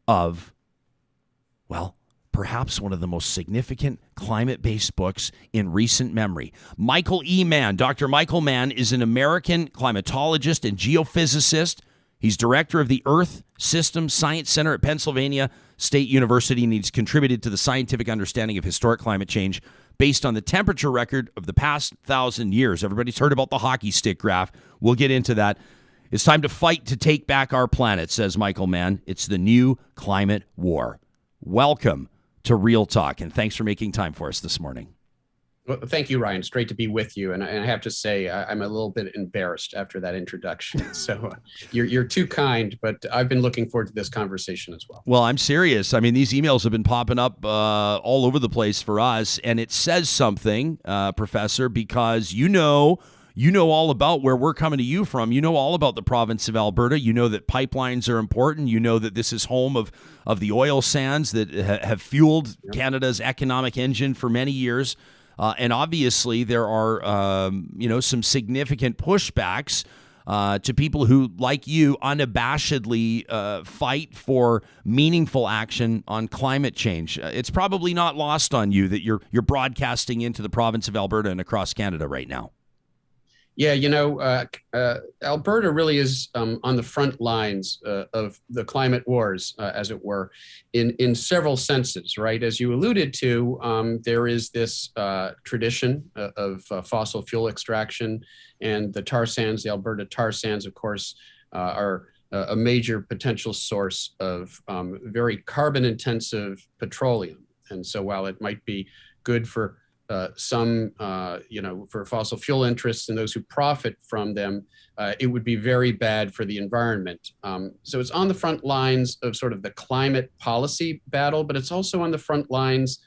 Speaker 2: of, well, perhaps one of the most significant climate-based books in recent memory. Michael E. Mann. Dr. Michael Mann is an American climatologist and geophysicist. He's director of the Earth Systems Science Center at Pennsylvania State University, and he's contributed to the scientific understanding of historic climate change based on the temperature record of the past 1,000 years. Everybody's heard about the hockey stick graph. We'll get into that. It's time to fight to take back our planet, says Michael Mann. It's the new climate war. Welcome to Real Talk, and thanks for making time for us this morning.
Speaker 7: Well, thank you, Ryan. It's great to be with you. And I have to say, I'm a little bit embarrassed after that introduction. So you're too kind, but I've been looking forward to this conversation as well.
Speaker 2: Well, I'm serious. I mean, these emails have been popping up all over the place for us, and it says something, Professor, because you know all about where we're coming to you from. You know all about the province of Alberta. You know that pipelines are important. You know that this is home of the oil sands that have fueled Canada's economic engine for many years. And obviously, there are, some significant pushbacks to people who, like you, unabashedly fight for meaningful action on climate change. It's probably not lost on you that you're broadcasting into the province of Alberta and across Canada right now.
Speaker 7: Yeah, Alberta really is on the front lines of the climate wars, as it were, in several senses, right? As you alluded to, there is this tradition of fossil fuel extraction, and the tar sands, the Alberta tar sands, of course, are a major potential source of very carbon-intensive petroleum. And so while it might be good for for fossil fuel interests and those who profit from them, it would be very bad for the environment. So it's on the front lines of sort of the climate policy battle, but it's also on the front lines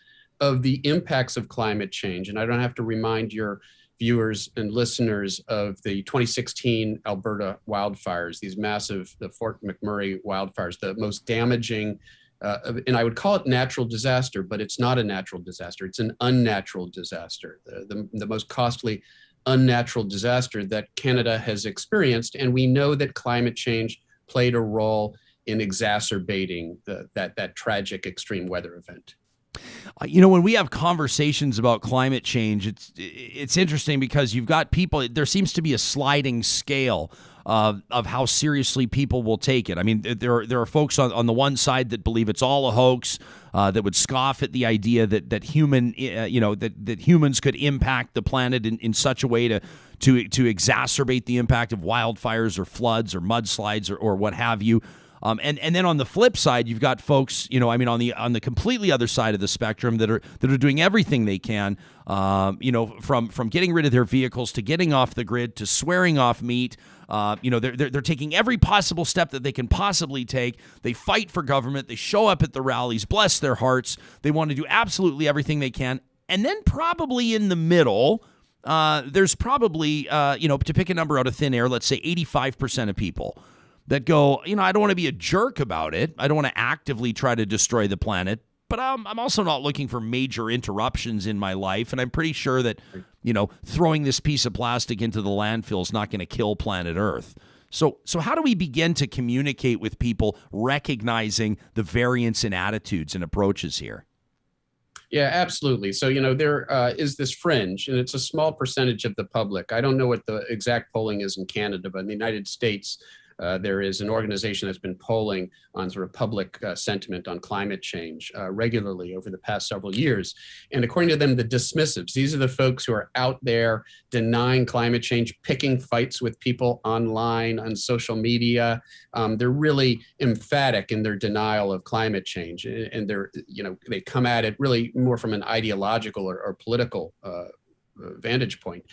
Speaker 7: of the impacts of climate change. And I don't have to remind your viewers and listeners of the 2016 Alberta wildfires, these massive, the Fort McMurray wildfires, the most damaging and I would call it natural disaster, but it's not a natural disaster. It's an unnatural disaster, the most costly unnatural disaster that Canada has experienced. And we know that climate change played a role in exacerbating that tragic extreme weather event.
Speaker 2: When we have conversations about climate change, it's interesting because you've got people, there seems to be a sliding scale of how seriously people will take it. I mean, there are folks on the one side that believe it's all a hoax, that would scoff at the idea that humans could impact the planet in such a way to exacerbate the impact of wildfires or floods or mudslides or what have you. And then on the flip side, you've got folks, on the completely other side of the spectrum that are doing everything they can, from getting rid of their vehicles to getting off the grid to swearing off meat. They're taking every possible step that they can possibly take. They fight for government. They show up at the rallies, bless their hearts. They want to do absolutely everything they can. And then probably in the middle, there's probably, to pick a number out of thin air, let's say 85% of people that go, I don't want to be a jerk about it. I don't want to actively try to destroy the planet, but I'm also not looking for major interruptions in my life. And I'm pretty sure that, throwing this piece of plastic into the landfill is not going to kill planet Earth. So how do we begin to communicate with people recognizing the variance in attitudes and approaches here?
Speaker 7: Yeah, absolutely. So, there is this fringe, and it's a small percentage of the public. I don't know what the exact polling is in Canada, but in the United States, there is an organization that's been polling on sort of public sentiment on climate change regularly over the past several years. And according to them, the dismissives, these are the folks who are out there denying climate change, picking fights with people online, on social media. They're really emphatic in their denial of climate change. And they come at it really more from an ideological or political vantage point,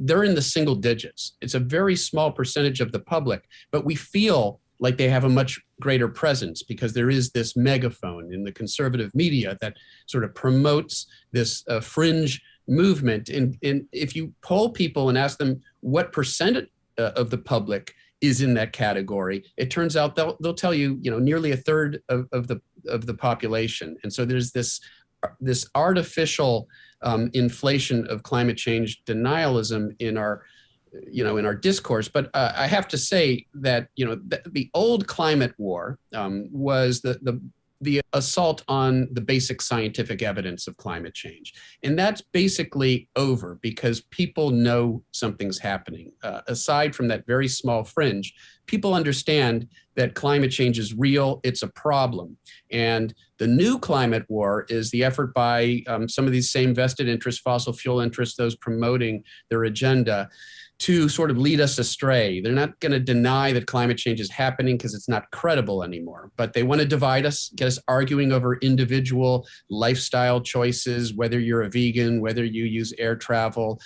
Speaker 7: they're in the single digits. It's a very small percentage of the public, but we feel like they have a much greater presence because there is this megaphone in the conservative media that sort of promotes this fringe movement. And if you poll people and ask them what percent of the public is in that category, it turns out they'll tell you, nearly a third of the population. And so there's this artificial inflation of climate change denialism in our discourse. But I have to say that, the old climate war was the assault on the basic scientific evidence of climate change. And that's basically over because people know something's happening. Aside from that very small fringe, people understand that climate change is real, it's a problem. And the new climate war is the effort by some of these same vested interests, fossil fuel interests, those promoting their agenda, to sort of lead us astray. They're not going to deny that climate change is happening because it's not credible anymore, but they want to divide us, get us arguing over individual lifestyle choices, whether you're a vegan, whether you use air travel.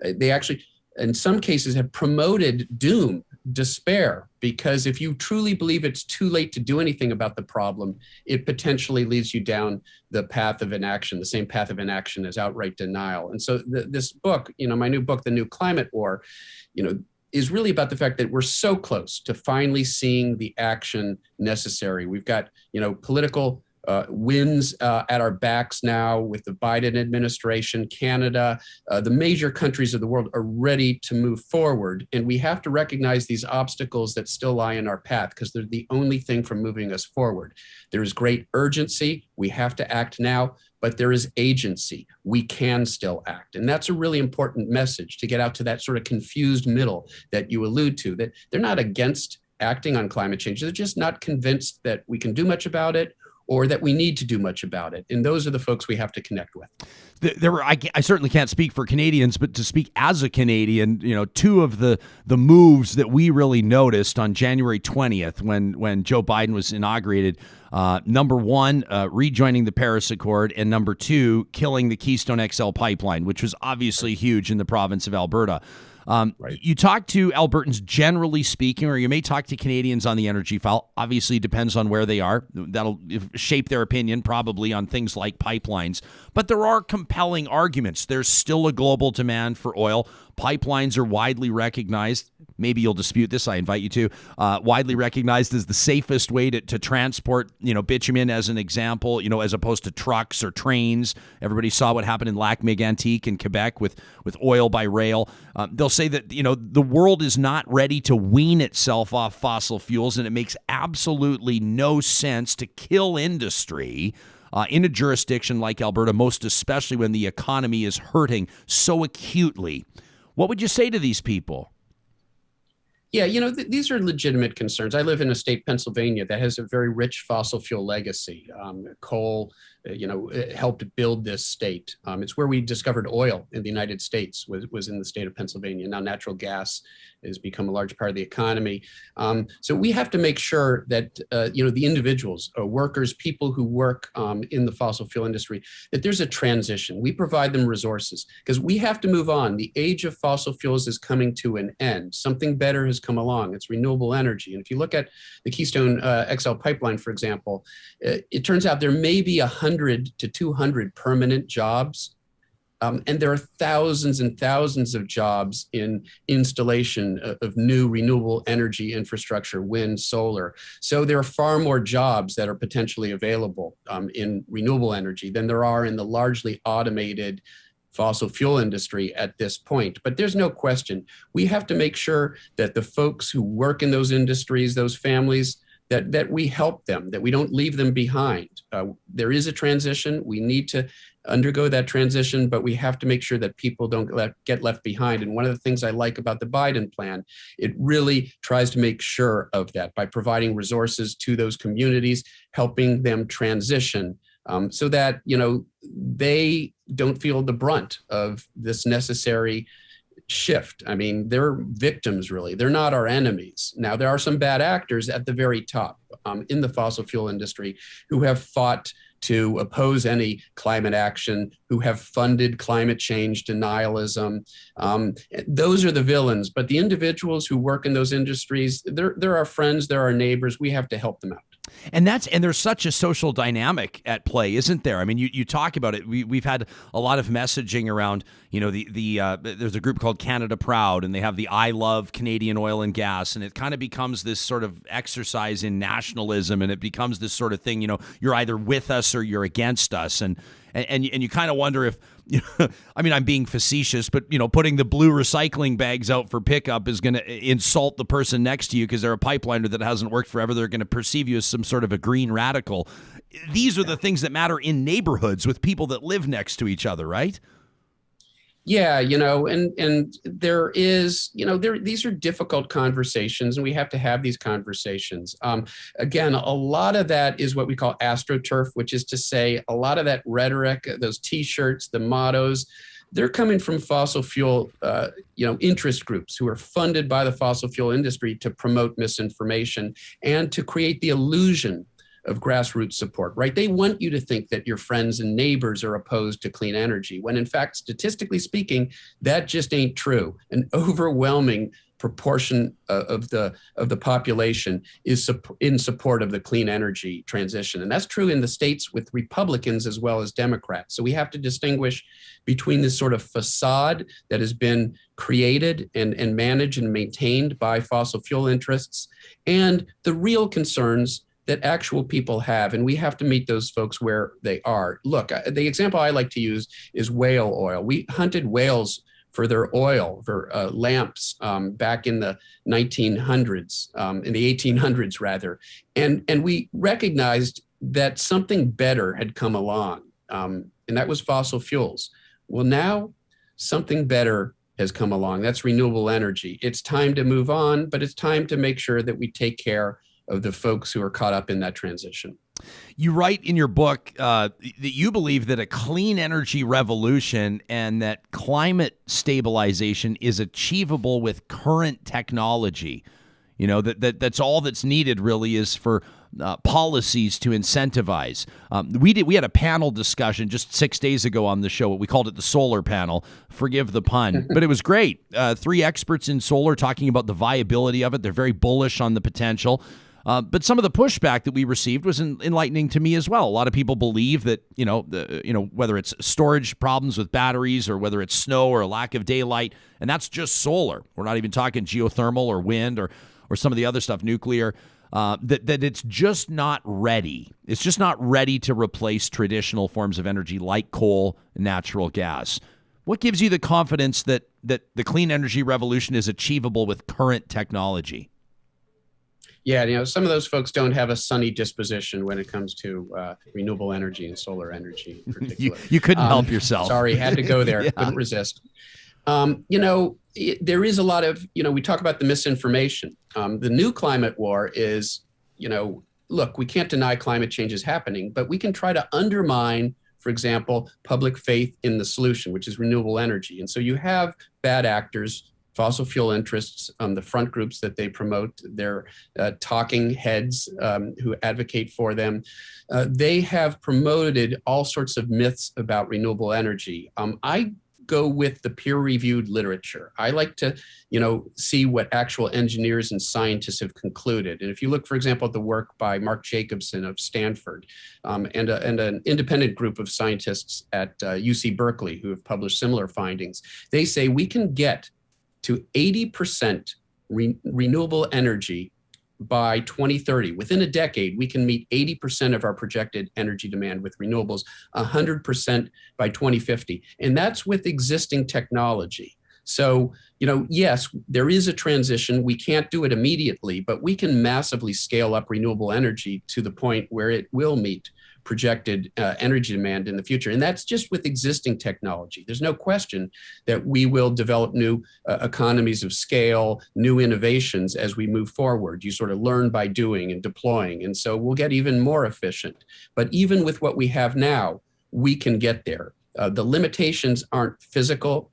Speaker 7: They actually, in some cases, have promoted doom, despair, because if you truly believe it's too late to do anything about the problem, it potentially leads you down the path of inaction, the same path of inaction as outright denial. And so this book, my new book, The New Climate War, is really about the fact that we're so close to finally seeing the action necessary. We've got, political wins at our backs now with the Biden administration. Canada, the major countries of the world are ready to move forward. And we have to recognize these obstacles that still lie in our path because they're the only thing from moving us forward. There is great urgency. We have to act now, but there is agency. We can still act. And that's a really important message to get out to that sort of confused middle that you allude to, that they're not against acting on climate change. They're just not convinced that we can do much about it or that we need to do much about it. And those are the folks we have to connect with.
Speaker 2: I certainly can't speak for Canadians, but to speak as a Canadian, two of the moves that we really noticed on January 20th when Joe Biden was inaugurated, number one, rejoining the Paris Accord, and number two, killing the Keystone XL pipeline, which was obviously huge in the province of Alberta. Right. You talk to Albertans generally speaking, or you may talk to Canadians on the energy file. Obviously, depends on where they are. That'll shape their opinion probably on things like pipelines. But there are compelling arguments. There's still a global demand for oil. Pipelines are widely recognized. Maybe you'll dispute this. I invite you to. Widely recognized as the safest way to transport, bitumen as an example, as opposed to trucks or trains. Everybody saw what happened in Lac-Mégantic in Quebec with oil by rail. They'll say that, the world is not ready to wean itself off fossil fuels, and it makes absolutely no sense to kill industry in a jurisdiction like Alberta, most especially when the economy is hurting so acutely. What would you say to these people?
Speaker 7: Yeah, these are legitimate concerns. I live in a state, Pennsylvania, that has a very rich fossil fuel legacy. Coal, helped build this state. It's where we discovered oil in the United States, was in the state of Pennsylvania. Now natural gas has become a large part of the economy. So we have to make sure that, the individuals, workers, people who work in the fossil fuel industry, that there's a transition. We provide them resources because we have to move on. The age of fossil fuels is coming to an end. Something better has come along. It's renewable energy. And if you look at the Keystone XL pipeline, for example, it turns out there may be 100 to 200 permanent jobs. And there are thousands and thousands of jobs in installation of new renewable energy infrastructure, wind, solar. So there are far more jobs that are potentially available in renewable energy than there are in the largely automated fossil fuel industry at this point. But there's no question, we have to make sure that the folks who work in those industries, those families, that we help them, that we don't leave them behind. There is a transition. We need to undergo that transition, but we have to make sure that people don't get left behind. And one of the things I like about the Biden plan, it really tries to make sure of that by providing resources to those communities, helping them transition so that, they don't feel the brunt of this necessary shift. I mean, they're victims, really. They're not our enemies. Now, there are some bad actors at the very top in the fossil fuel industry who have fought to oppose any climate action, who have funded climate change denialism. Those are the villains, but the individuals who work in those industries, they're our friends, they're our neighbors. We have to help them out.
Speaker 2: And there's such a social dynamic at play, isn't there? I mean, you talk about it. We've had a lot of messaging around, there's a group called Canada Proud, and they have the I Love Canadian Oil and Gas, and it kind of becomes this sort of exercise in nationalism, and it becomes this sort of thing, you're either with us or you're against us, and you kind of wonder if, I mean, I'm being facetious, but putting the blue recycling bags out for pickup is going to insult the person next to you because they're a pipeliner that hasn't worked forever. They're going to perceive you as some sort of a green radical. These are the things that matter in neighborhoods with people that live next to each other, right?
Speaker 7: Yeah, and there is, these are difficult conversations, and we have to have these conversations. Again, a lot of that is what we call astroturf, which is to say a lot of that rhetoric, those T-shirts, the mottos, they're coming from fossil fuel, interest groups who are funded by the fossil fuel industry to promote misinformation and to create the illusion of grassroots support, right? They want you to think that your friends and neighbors are opposed to clean energy, when in fact, statistically speaking, that just ain't true. An overwhelming proportion of the population is in support of the clean energy transition. And that's true in the states with Republicans as well as Democrats. So we have to distinguish between this sort of facade that has been created and managed and maintained by fossil fuel interests and the real concerns that actual people have, and we have to meet those folks where they are. Look, the example I like to use is whale oil. We hunted whales for their oil, for lamps back in the 1900s, in the 1800s rather, and we recognized that something better had come along, and that was fossil fuels. Well, now something better has come along. That's renewable energy. It's time to move on, but it's time to make sure that we take care of the folks who are caught up in that transition.
Speaker 2: You write in your book that you believe that a clean energy revolution and that climate stabilization is achievable with current technology. That's all that's needed really is for policies to incentivize. We had a panel discussion just 6 days ago on the show. We called it the solar panel. Forgive the pun, but it was great. 3 experts in solar talking about the viability of it. They're very bullish on the potential. But some of the pushback that we received was enlightening to me as well. A lot of people believe that, whether it's storage problems with batteries or whether it's snow or a lack of daylight, and that's just solar. We're not even talking geothermal or wind or some of the other stuff, nuclear, that it's just not ready. It's just not ready to replace traditional forms of energy like coal and natural gas. What gives you the confidence that the clean energy revolution is achievable with current technology?
Speaker 7: Yeah, some of those folks don't have a sunny disposition when it comes to renewable energy and solar energy in particular.
Speaker 2: You couldn't help yourself.
Speaker 7: Sorry, had to go there.
Speaker 2: Yeah.
Speaker 7: Couldn't resist. There is a lot of, we talk about the misinformation. The new climate war is, look, we can't deny climate change is happening, but we can try to undermine, for example, public faith in the solution, which is renewable energy. And so you have bad actors, fossil fuel interests, the front groups that they promote, their talking heads who advocate for them. They have promoted all sorts of myths about renewable energy. I go with the peer-reviewed literature. I like to, see what actual engineers and scientists have concluded. And if you look, for example, at the work by Mark Jacobson of Stanford and an independent group of scientists at UC Berkeley who have published similar findings, they say we can get to 80% renewable energy by 2030. Within a decade, we can meet 80% of our projected energy demand with renewables, 100% by 2050. And that's with existing technology. So, yes, there is a transition. We can't do it immediately, but we can massively scale up renewable energy to the point where it will meet projected energy demand in the future. And that's just with existing technology. There's no question that we will develop new economies of scale, new innovations as we move forward. You sort of learn by doing and deploying. And so we'll get even more efficient. But even with what we have now, we can get there. The limitations aren't physical.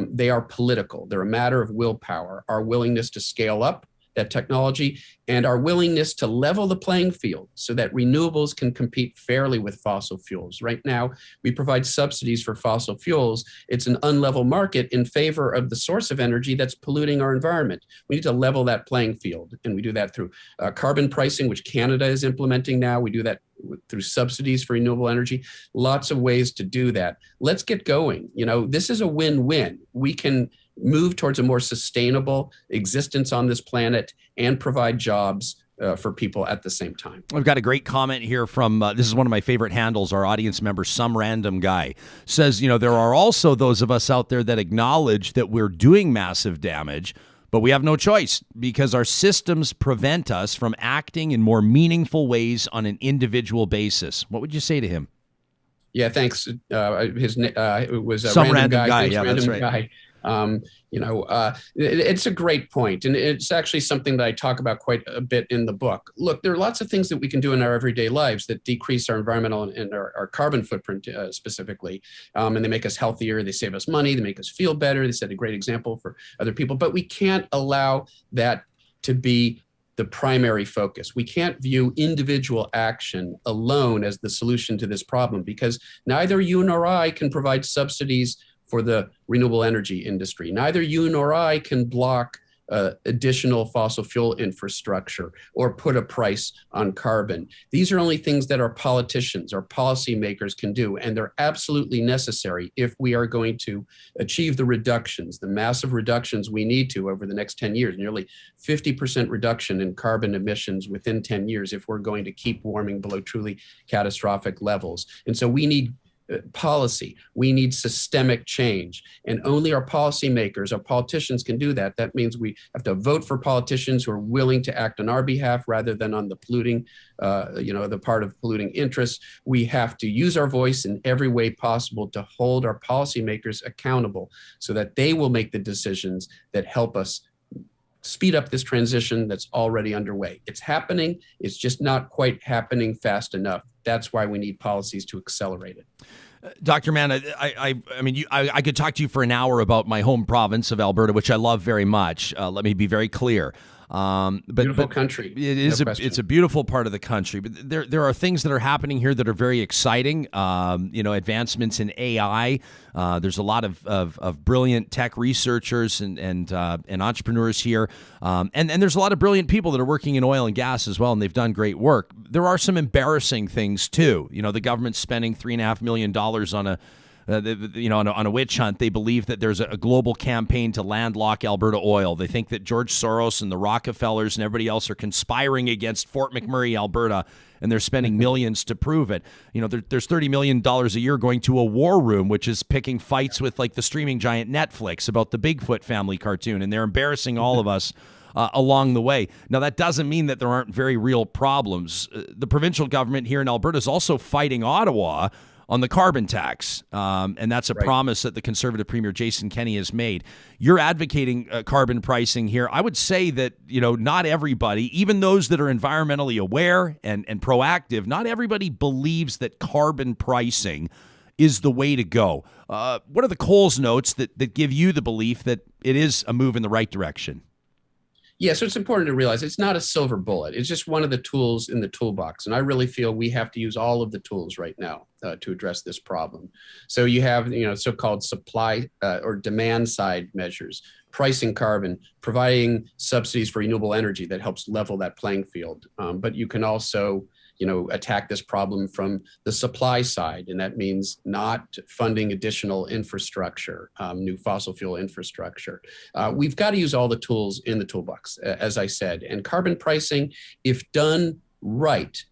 Speaker 7: They are political. They're a matter of willpower, our willingness to scale up that technology, and our willingness to level the playing field so that renewables can compete fairly with fossil fuels. Right now, we provide subsidies for fossil fuels. It's an unlevel market in favor of the source of energy that's polluting our environment. We need to level that playing field, and we do that through carbon pricing, which Canada is implementing now. We do that through subsidies for renewable energy. Lots of ways to do that. Let's get going. This is a win-win. We can move towards a more sustainable existence on this planet and provide jobs for people at the same time.
Speaker 2: I've got a great comment here from, this is one of my favorite handles, our audience member, Some Random Guy, says, there are also those of us out there that acknowledge that we're doing massive damage, but we have no choice because our systems prevent us from acting in more meaningful ways on an individual basis. What would you say to him?
Speaker 7: Yeah, thanks. It was a
Speaker 2: Some random guy.
Speaker 7: Thanks,
Speaker 2: Yeah,
Speaker 7: random
Speaker 2: that's right.
Speaker 7: guy. It's a great point, and it's actually something that I talk about quite a bit in the book. Look, there are lots of things that we can do in our everyday lives that decrease our environmental and our carbon footprint specifically, and they make us healthier, they save us money, they make us feel better, they set a great example for other people, but we can't allow that to be the primary focus. We can't view individual action alone as the solution to this problem, because neither you nor I can provide subsidies for the renewable energy industry. Neither you nor I can block additional fossil fuel infrastructure or put a price on carbon. These are only things that our politicians, our policymakers can do, and they're absolutely necessary if we are going to achieve the reductions, the massive reductions we need to over the next 10 years, nearly 50% reduction in carbon emissions within 10 years if we're going to keep warming below truly catastrophic levels. And so we need policy. We need systemic change, and only our policymakers, our politicians can do that. That means we have to vote for politicians who are willing to act on our behalf rather than on the polluting, the part of polluting interests. We have to use our voice in every way possible to hold our policymakers accountable so that they will make the decisions that help us speed up this transition that's already underway. It's happening. It's just not quite happening fast enough. That's why we need policies to accelerate it.
Speaker 2: Dr. Mann, I could talk to you for an hour about my home province of Alberta, which I love very much. Let me be very clear.
Speaker 7: Beautiful country.
Speaker 2: It is. It's a beautiful part of the country. But there are things that are happening here that are very exciting. Advancements in AI. There's a lot of brilliant tech researchers and entrepreneurs here, and there's a lot of brilliant people that are working in oil and gas as well, and they've done great work. There are some embarrassing things too. The government's spending $3.5 million on a witch hunt. They believe that there's a global campaign to landlock Alberta oil. They think that George Soros and the Rockefellers and everybody else are conspiring against Fort McMurray, Alberta, and they're spending millions to prove it. There's $30 million a year going to a war room, which is picking fights with like the streaming giant Netflix about the Bigfoot family cartoon, and they're embarrassing all of us along the way. Now, that doesn't mean that there aren't very real problems. The provincial government here in Alberta is also fighting Ottawa on the carbon tax, and that's a promise that the Conservative Premier Jason Kenney has made. You're advocating carbon pricing here. I would say that not everybody, even those that are environmentally aware and proactive, not everybody believes that carbon pricing is the way to go. What are the Coles notes that give you the belief that it is a move in the right direction?
Speaker 7: Yeah, so it's important to realize it's not a silver bullet. It's just one of the tools in the toolbox. And I really feel we have to use all of the tools right now to address this problem. So you have, so-called supply or demand side measures, pricing carbon, providing subsidies for renewable energy that helps level that playing field. But you can also attack this problem from the supply side. And that means not funding additional infrastructure, new fossil fuel infrastructure. We've got to use all the tools in the toolbox, as I said. And carbon pricing, if done right,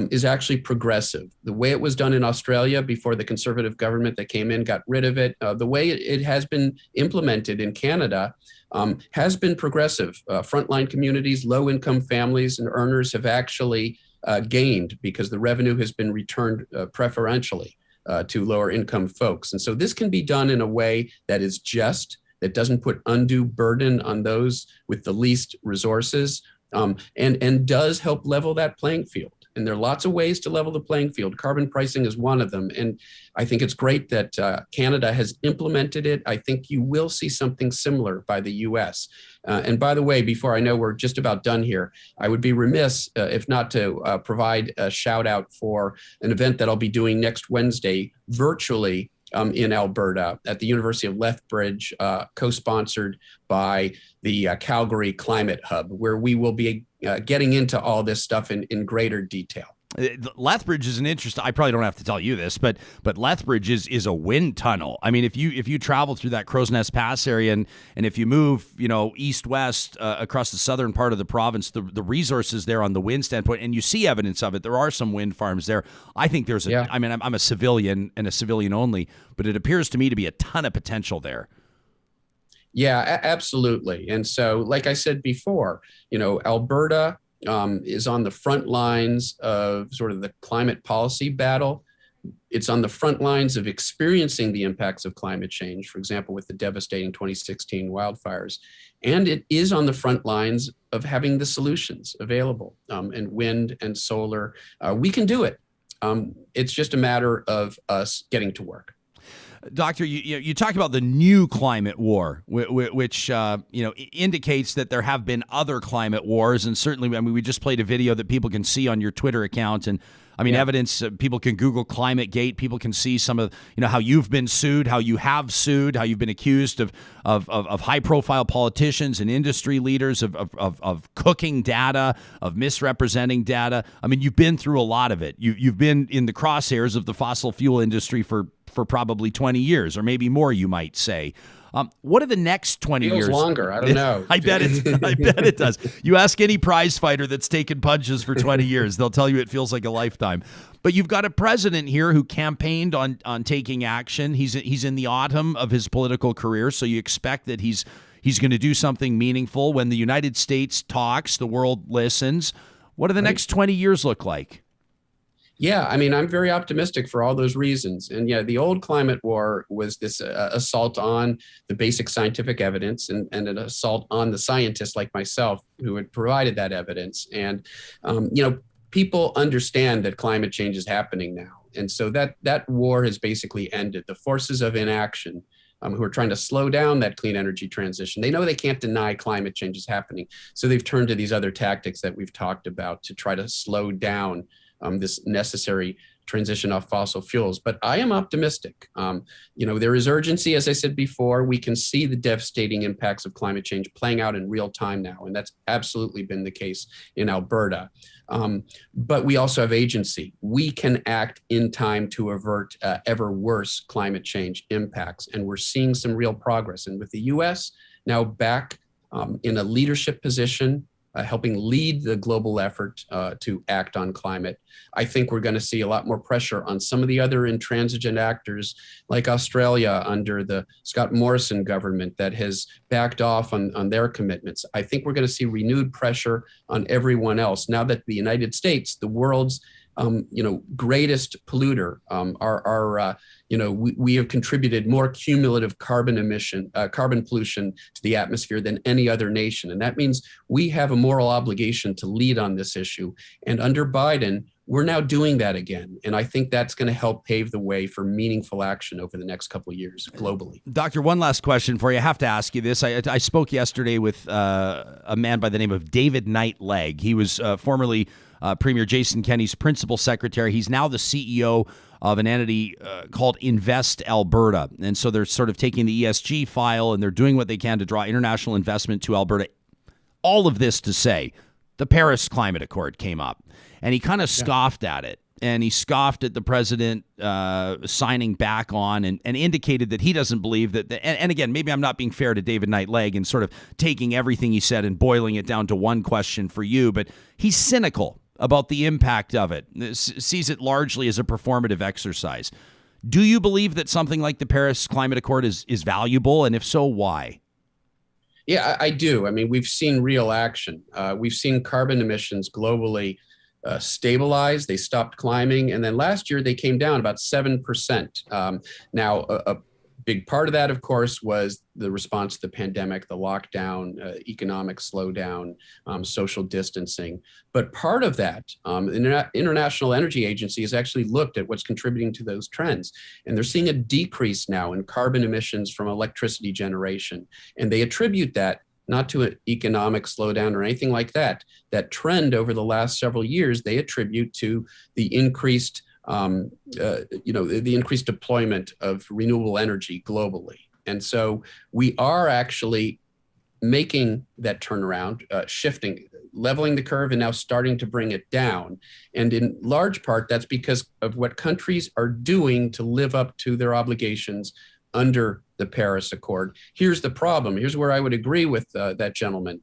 Speaker 7: is actually progressive. The way it was done in Australia before the Conservative government that came in got rid of it, the way it has been implemented in Canada has been progressive. Frontline communities, low-income families and earners have actually gained because the revenue has been returned preferentially to lower income folks. And so this can be done in a way that is just, that doesn't put undue burden on those with the least resources, and does help level that playing field. And there are lots of ways to level the playing field. Carbon pricing is one of them. And I think it's great that Canada has implemented it. I think you will see something similar by the US. And by the way, before I know we're just about done here, I would be remiss if not to provide a shout out for an event that I'll be doing next Wednesday virtually in Alberta at the University of Lethbridge, co-sponsored by the Calgary Climate Hub, where we will be getting into all this stuff in greater detail.
Speaker 2: Lethbridge is an interesting. I probably don't have to tell you this, but Lethbridge is a wind tunnel. I mean, if you travel through that Crow's Nest Pass area and if you move, east west across the southern part of the province, the resources there on the wind standpoint, and you see evidence of it. There are some wind farms there. I think there's a. Yeah. I mean, I'm a civilian and a civilian only, but it appears to me to be a ton of potential there.
Speaker 7: Yeah, absolutely. And so, like I said before, Alberta is on the front lines of sort of the climate policy battle. It's on the front lines of experiencing the impacts of climate change, for example, with the devastating 2016 wildfires. And it is on the front lines of having the solutions available, and wind and solar. We can do it. It's just a matter of us getting to work.
Speaker 2: Doctor, you talk about the new climate war, which indicates that there have been other climate wars, and certainly, I mean, we just played a video that people can see on your Twitter account, and I mean, evidence. People can Google ClimateGate. People can see some of how you've been sued, how you have sued, how you've been accused of high-profile politicians and industry leaders of cooking data, of misrepresenting data. I mean, you've been through a lot of it. You've been in the crosshairs of the fossil fuel industry for probably 20 years, or maybe more, you might say. What are the next 20
Speaker 7: years? Longer. I don't know.
Speaker 2: I bet it does. You ask any prize fighter that's taken punches for 20 years, they'll tell you it feels like a lifetime. But you've got a president here who campaigned on taking action. He's in the autumn of his political career, so you expect that he's going to do something meaningful. When the United States talks, the world listens. What do the next 20 years look like?
Speaker 7: Yeah, I mean, I'm very optimistic for all those reasons. And yeah, the old climate war was this assault on the basic scientific evidence and an assault on the scientists like myself who had provided that evidence. And, people understand that climate change is happening now. And so that war has basically ended. The forces of inaction who are trying to slow down that clean energy transition, they know they can't deny climate change is happening. So they've turned to these other tactics that we've talked about to try to slow down this necessary transition off fossil fuels. But I am optimistic. There is urgency, as I said before. We can see the devastating impacts of climate change playing out in real time now, and that's absolutely been the case in Alberta. But we also have agency. We can act in time to avert ever worse climate change impacts, and we're seeing some real progress. And with the U.S. now back in a leadership position, helping lead the global effort to act on climate, I think we're going to see a lot more pressure on some of the other intransigent actors like Australia under the Scott Morrison government that has backed off on their commitments. I think we're going to see renewed pressure on everyone else now that the United States, the world's greatest polluter, we have contributed more cumulative carbon pollution to the atmosphere than any other nation. And that means we have a moral obligation to lead on this issue. And under Biden, we're now doing that again. And I think that's going to help pave the way for meaningful action over the next couple of years globally.
Speaker 2: Doctor, one last question for you. I have to ask you this. I spoke yesterday with a man by the name of David Knight-Legg. He was formerly Premier Jason Kenney's principal secretary. He's now the CEO of an entity called Invest Alberta. And so they're sort of taking the ESG file and they're doing what they can to draw international investment to Alberta. All of this to say, the Paris Climate Accord came up and he kind of scoffed at it. And he scoffed at the president signing back on and indicated that he doesn't believe that. And again, maybe I'm not being fair to David Knight-Legg and sort of taking everything he said and boiling it down to one question for you, but he's cynical about the impact of it, sees it largely as a performative exercise. Do you believe that something like the Paris Climate Accord is valuable? And if so, why?
Speaker 7: Yeah, I do. I mean, we've seen real action. We've seen carbon emissions globally stabilize. They stopped climbing. And then last year they came down about 7%. Now, Big part of that, of course, was the response to the pandemic, the lockdown, economic slowdown, social distancing. But part of that, the International Energy Agency has actually looked at what's contributing to those trends. And they're seeing a decrease now in carbon emissions from electricity generation. And they attribute that not to an economic slowdown or anything like that. That trend over the last several years, they attribute to the increased the increased deployment of renewable energy globally. And so we are actually making that turnaround, shifting, leveling the curve, and now starting to bring it down. And in large part, that's because of what countries are doing to live up to their obligations under the Paris Accord. Here's the problem. Here's where I would agree with that gentleman.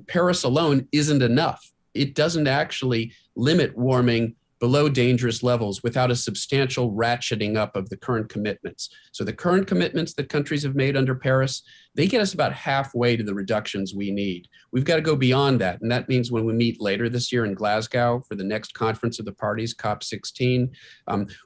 Speaker 7: Paris alone isn't enough. It doesn't actually limit warming below dangerous levels without a substantial ratcheting up of the current commitments. So the current commitments that countries have made under Paris, they get us about halfway to the reductions we need. We've got to go beyond that. And that means when we meet later this year in Glasgow for the next conference of the parties, COP16,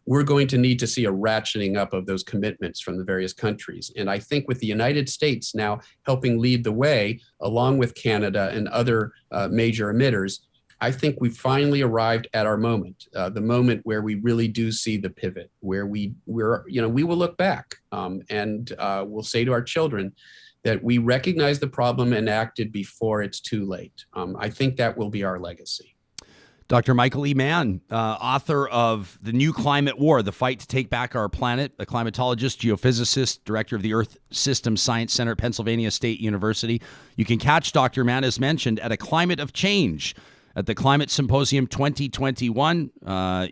Speaker 7: we're going to need to see a ratcheting up of those commitments from the various countries. And I think with the United States now helping lead the way, along with Canada and other major emitters, I think we finally arrived at our moment, the moment where we really do see the pivot, where we will look back and we'll say to our children that we recognized the problem and acted before it's too late. I think that will be our legacy.
Speaker 2: Dr. Michael E. Mann, author of The New Climate War, The Fight to Take Back Our Planet, a climatologist, geophysicist, director of the Earth Systems Science Center at Pennsylvania State University. You can catch Dr. Mann, as mentioned, at A Climate of Change at the Climate Symposium 2021.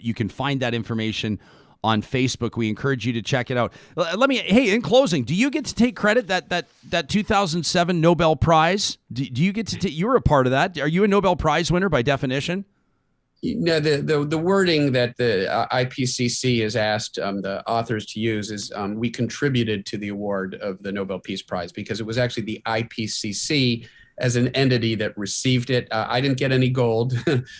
Speaker 2: You can find that information on Facebook. We encourage you to check it out. Hey, in closing, do you get to take credit that 2007 Nobel Prize? Do you get to you were a part of that? Are you a Nobel Prize winner by definition?
Speaker 7: No, the wording that the IPCC has asked the authors to use is we contributed to the award of the Nobel Peace Prize, because it was actually the IPCC as an entity that received it. I didn't get any gold,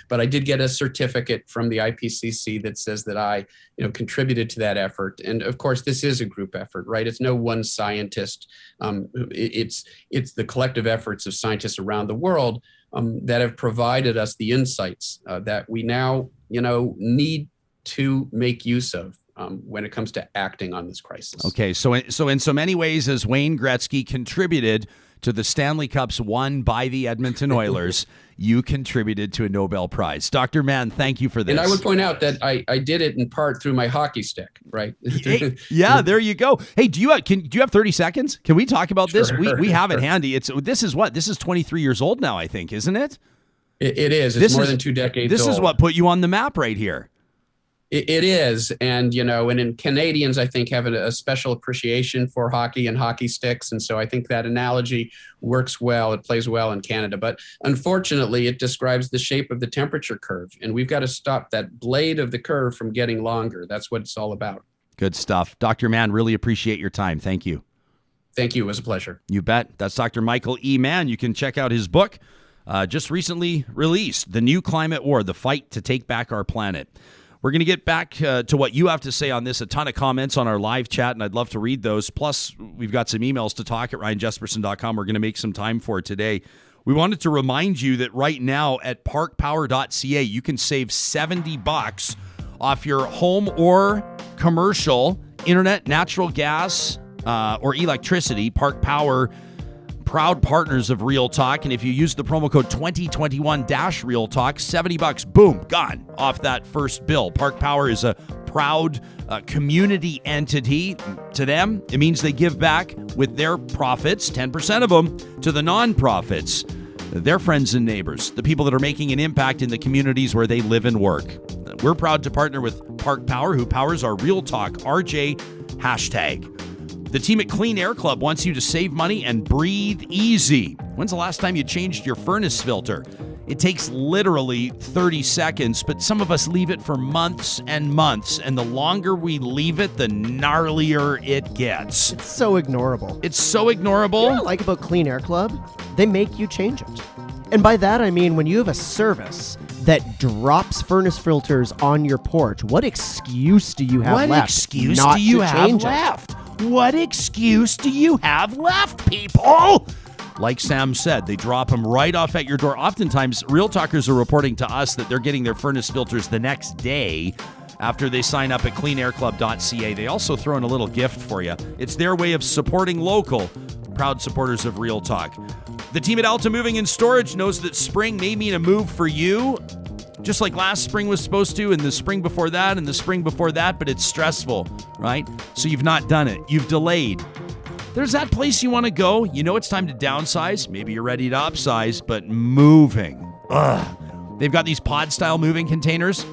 Speaker 7: but I did get a certificate from the IPCC that says that I contributed to that effort. And of course, this is a group effort, right? It's no one scientist. It's the collective efforts of scientists around the world that have provided us the insights that we now, need to make use of when it comes to acting on this crisis.
Speaker 2: Okay, so in so many ways, as Wayne Gretzky contributed to the Stanley Cups won by the Edmonton Oilers, you contributed to a Nobel Prize. Dr. Mann, thank you for this.
Speaker 7: And I would point out that I did it in part through my hockey stick, right?
Speaker 2: Hey, yeah, there you go. Hey, do you have 30 seconds? Can we talk about this? We have it handy. This is 23 years old now, I think, isn't it?
Speaker 7: It is. It's more than 2 decades old.
Speaker 2: This is what put you on the map right here.
Speaker 7: It is. And, and in Canadians, I think, have a special appreciation for hockey and hockey sticks. And so I think that analogy works well. It plays well in Canada. But unfortunately, it describes the shape of the temperature curve. And we've got to stop that blade of the curve from getting longer. That's what it's all about.
Speaker 2: Good stuff. Dr. Mann, really appreciate your time. Thank you.
Speaker 7: Thank you. It was a pleasure.
Speaker 2: You bet. That's Dr. Michael E. Mann. You can check out his book, just recently released, The New Climate War, The Fight to Take Back Our Planet. We're going to get back to what you have to say on this. A ton of comments on our live chat, and I'd love to read those. Plus, we've got some emails to talk at ryanjesperson.com. We're going to make some time for it today. We wanted to remind you that right now at parkpower.ca, you can save $70 off your home or commercial internet, natural gas, or electricity. Park Power, proud partners of Real Talk, and if you use the promo code 2021-Real Talk, $70, boom, gone off that first bill. Park Power is a proud community entity. To them, it means they give back with their profits, 10% of them, to the nonprofits, their friends and neighbors, the people that are making an impact in the communities where they live and work. We're proud to partner with Park Power, who powers our Real Talk RJ hashtag. The team at Clean Air Club wants you to save money and breathe easy. When's the last time you changed your furnace filter? It takes literally 30 seconds, but some of us leave it for months and months, and the longer we leave it, the gnarlier it gets.
Speaker 3: It's so ignorable.
Speaker 2: It's so ignorable.
Speaker 3: You know what I like about Clean Air Club? They make you change it. And by that, I mean when you have a service that drops furnace filters on your porch, what excuse do you have left?
Speaker 2: What excuse do you have left? What excuse do you have left, people? Like Sam said, they drop them right off at your door. Oftentimes, Real Talkers are reporting to us that they're getting their furnace filters the next day after they sign up at cleanairclub.ca. They also throw in a little gift for you. It's their way of supporting local, proud supporters of Real Talk. The team at Alta Moving and Storage knows that spring may mean a move for you, just like last spring was supposed to, and the spring before that, and the spring before that, but it's stressful, right? So you've not done it. You've delayed. There's that place you want to go. You know it's time to downsize. Maybe you're ready to upsize, but moving. Ugh. They've got these pod-style moving containers.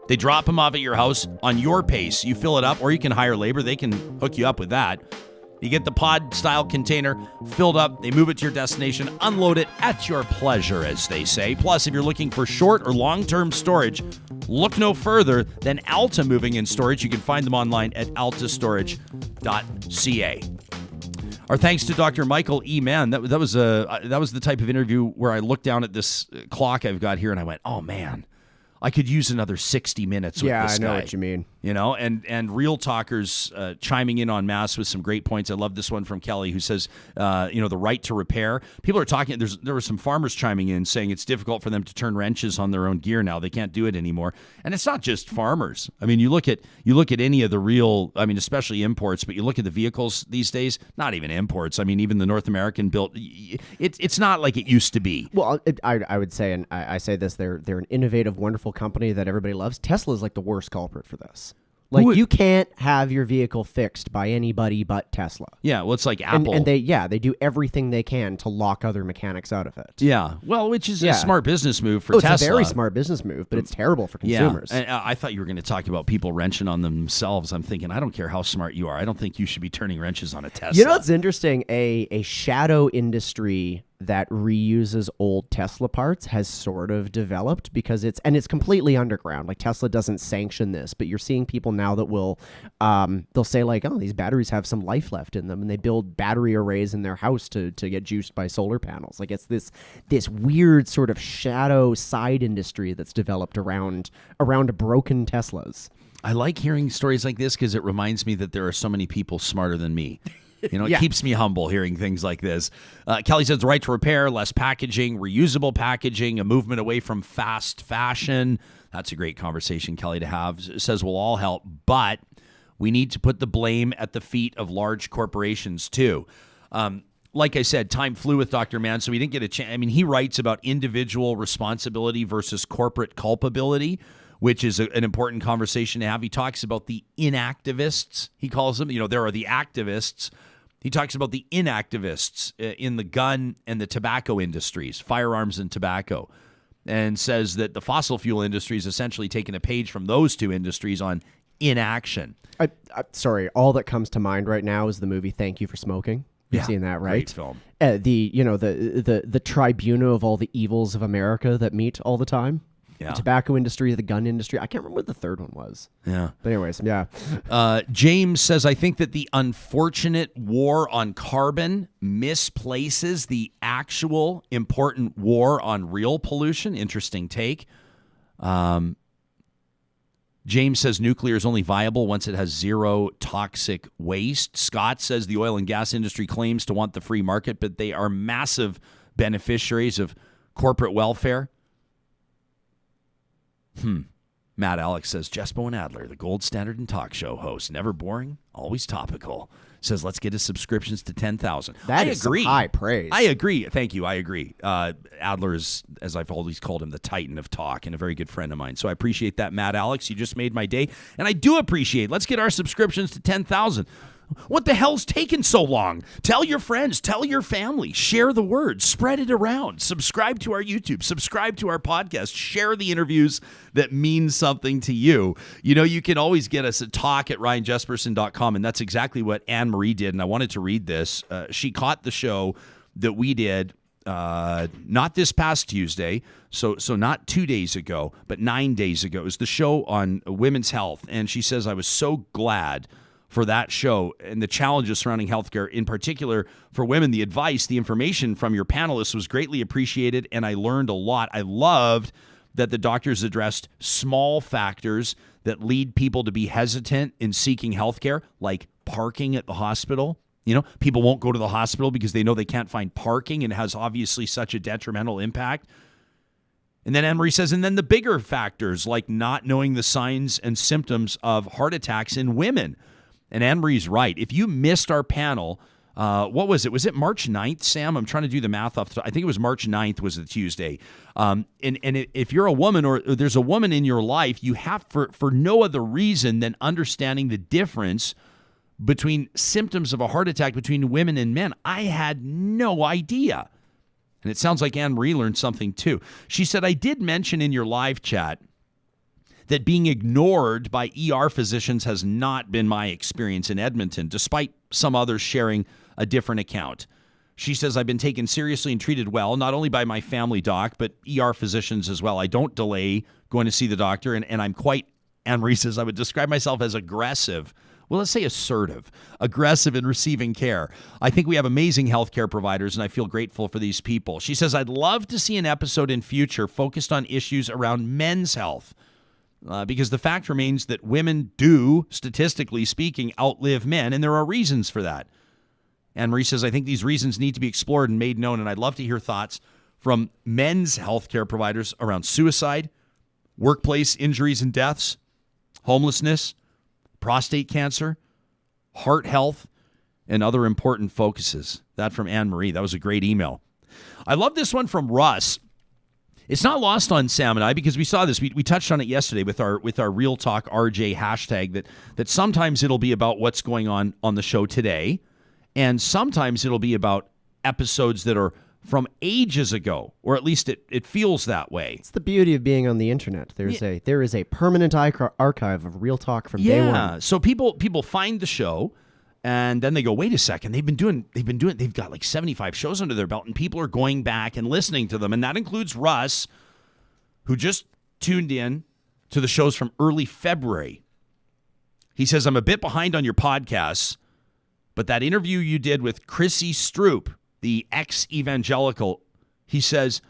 Speaker 2: They drop them off at your house on your pace. You fill it up, or you can hire labor. They can hook you up with that. You get the pod-style container filled up. They move it to your destination, unload it at your pleasure, as they say. Plus, if you're looking for short or long-term storage, look no further than Alta Moving and Storage. You can find them online at altastorage.ca. Our thanks to Dr. Michael E. Mann. That was the type of interview where I looked down at this clock I've got here and I went, oh, man. I could use another 60 minutes with this guy.
Speaker 3: Yeah, I know what you mean.
Speaker 2: You know, and Real Talkers chiming in en masse with some great points. I love this one from Kelly who says, the right to repair. People are talking, there were some farmers chiming in saying it's difficult for them to turn wrenches on their own gear now. They can't do it anymore. And it's not just farmers. I mean, you look at any of the real, I mean, especially imports, but you look at the vehicles these days, not even imports. I mean, even the North American built, it's not like it used to be.
Speaker 3: Well, I would say, and I say this, they're an innovative, wonderful company that everybody loves. Tesla's like the worst culprit for this. Like, you can't have your vehicle fixed by anybody but Tesla.
Speaker 2: Yeah, well, it's like Apple.
Speaker 3: And they do everything they can to lock other mechanics out of it.
Speaker 2: Yeah, well, which is a smart business move for Tesla.
Speaker 3: It's a very smart business move, but it's terrible for consumers.
Speaker 2: Yeah, and I thought you were going to talk about people wrenching on themselves. I'm thinking, I don't care how smart you are. I don't think you should be turning wrenches on a Tesla.
Speaker 3: You know what's interesting? A shadow industry that reuses old Tesla parts has sort of developed because it's completely underground. Like, Tesla doesn't sanction this, but you're seeing people now that will, they'll say like, oh, these batteries have some life left in them, and they build battery arrays in their house to get juiced by solar panels. Like, it's this weird sort of shadow side industry that's developed around broken Teslas.
Speaker 2: I like hearing stories like this because it reminds me that there are so many people smarter than me. You know, it keeps me humble hearing things like this. Kelly says the right to repair, less packaging, reusable packaging, a movement away from fast fashion. That's a great conversation, Kelly, to have. Says we'll all help, but we need to put the blame at the feet of large corporations too. Like I said, time flew with Dr. Mann, so we didn't get a chance. I mean, he writes about individual responsibility versus corporate culpability, which is an important conversation to have. He talks about the inactivists, he calls them. You know, there are the activists. He talks about the inactivists in the gun and the tobacco industries, firearms and tobacco, and says that the fossil fuel industry is essentially taking a page from those two industries on inaction.
Speaker 3: Sorry, all that comes to mind right now is the movie Thank You for Smoking. You've seen that, right?
Speaker 2: Great film.
Speaker 3: The tribunal of all the evils of America that meet all the time.
Speaker 2: Yeah.
Speaker 3: The tobacco industry, the gun industry. I can't remember what the third one was.
Speaker 2: Yeah.
Speaker 3: But anyways, yeah.
Speaker 2: James says, I think that the unfortunate war on carbon misplaces the actual important war on real pollution. Interesting take. James says nuclear is only viable once it has zero toxic waste. Scott says the oil and gas industry claims to want the free market, but they are massive beneficiaries of corporate welfare. Matt Alex says, Jespo and Adler, the gold standard and talk show host. Never boring, always topical. Says, let's get his subscriptions to 10,000.
Speaker 3: That is some high praise.
Speaker 2: I agree. Thank you. I agree. Adler is, as I've always called him, the titan of talk and a very good friend of mine. So I appreciate that, Matt Alex. You just made my day. And I do appreciate, let's get our subscriptions to 10,000. What the hell's taking so long? Tell your friends, tell your family, share the word, spread it around, subscribe to our YouTube, subscribe to our podcast, share the interviews that mean something to you. You know, you can always get us at talk@ryanjesperson.com, and that's exactly what Anne-Marie did, and I wanted to read this. She caught the show that we did not this past Tuesday, so not 2 days ago, but 9 days ago. It was the show on women's health, and she says, I was so glad for that show and the challenges surrounding healthcare, in particular for women. The advice, the information from your panelists was greatly appreciated, and I learned a lot. I loved that the doctors addressed small factors that lead people to be hesitant in seeking healthcare, like parking at the hospital. You know, people won't go to the hospital because they know they can't find parking, and it has obviously such a detrimental impact. And then Anne-Marie says, and then the bigger factors like not knowing the signs and symptoms of heart attacks in women. And Anne-Marie's right. If you missed our panel, what was it? Was it March 9th, Sam? I'm trying to do the math off. I think it was March 9th was the Tuesday. And if you're a woman or there's a woman in your life, you have for no other reason than understanding the difference between symptoms of a heart attack between women and men. I had no idea. And it sounds like Anne-Marie learned something too. She said, I did mention in your live chat that being ignored by ER physicians has not been my experience in Edmonton, despite some others sharing a different account. She says, I've been taken seriously and treated well, not only by my family doc, but ER physicians as well. I don't delay going to see the doctor, and I'm quite, Anne-Marie says, I would describe myself as aggressive. Well, let's say assertive, aggressive in receiving care. I think we have amazing healthcare providers, and I feel grateful for these people. She says, I'd love to see an episode in future focused on issues around men's health, because the fact remains that women do, statistically speaking, outlive men, and there are reasons for that. Anne-Marie says, I think these reasons need to be explored and made known, and I'd love to hear thoughts from men's healthcare providers around suicide, workplace injuries and deaths, homelessness, prostate cancer, heart health, and other important focuses. That from Anne-Marie. That was a great email. I love this one from Russ. It's not lost on Sam and I because we saw this. We touched on it yesterday with our Real Talk RJ hashtag that sometimes it'll be about what's going on the show today, and sometimes it'll be about episodes that are from ages ago, or at least it feels that way.
Speaker 3: It's the beauty of being on the internet. There is a permanent archive of Real Talk from day one.
Speaker 2: Yeah. So people find the show, and then they go, wait a second, they've got like 75 shows under their belt, and people are going back and listening to them, and that includes Russ, who just tuned in to the shows from early February. He says, I'm a bit behind on your podcasts, but that interview you did with Chrissy Stroop, the ex-evangelical, he says,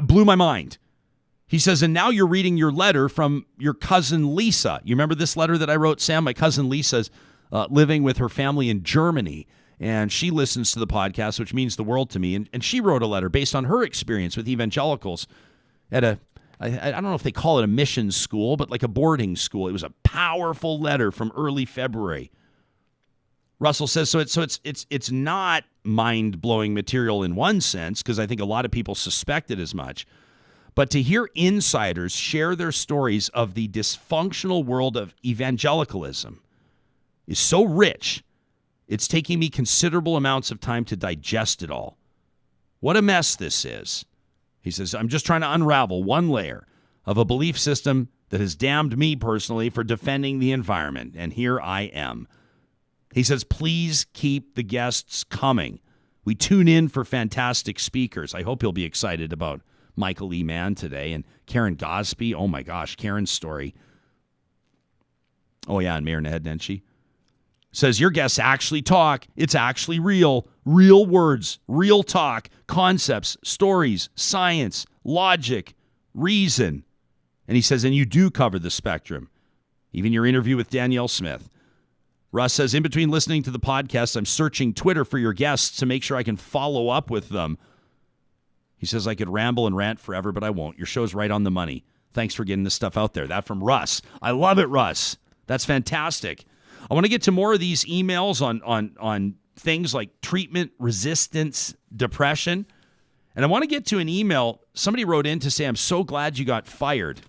Speaker 2: blew my mind. He says, and now you're reading your letter from your cousin Lisa. You remember this letter that I wrote, Sam? My cousin Lisa's living with her family in Germany, and she listens to the podcast, which means the world to me. And she wrote a letter based on her experience with evangelicals at I don't know if they call it a mission school, but like a boarding school. It was a powerful letter from early February. Russell says, so it's not mind-blowing material in one sense, because I think a lot of people suspected as much. But to hear insiders share their stories of the dysfunctional world of evangelicalism is so rich, it's taking me considerable amounts of time to digest it all. What a mess this is. He says, I'm just trying to unravel one layer of a belief system that has damned me personally for defending the environment, and here I am. He says, please keep the guests coming. We tune in for fantastic speakers. I hope you'll be excited about Michael E. Mann today and Karen Gosbee. Oh, my gosh, Karen's story. Oh, yeah, and Mayor Naheed Nenshi says, your guests actually talk. It's actually real. Real words, real talk, concepts, stories, science, logic, reason. And he says, and you do cover the spectrum. Even your interview with Danielle Smith. Russ says, in between listening to the podcast, I'm searching Twitter for your guests to make sure I can follow up with them. He says, I could ramble and rant forever, but I won't. Your show's right on the money. Thanks for getting this stuff out there. That from Russ. I love it, Russ. That's fantastic. I want to get to more of these emails on things like treatment, resistance, depression. And I want to get to an email. Somebody wrote in to say, I'm so glad you got fired.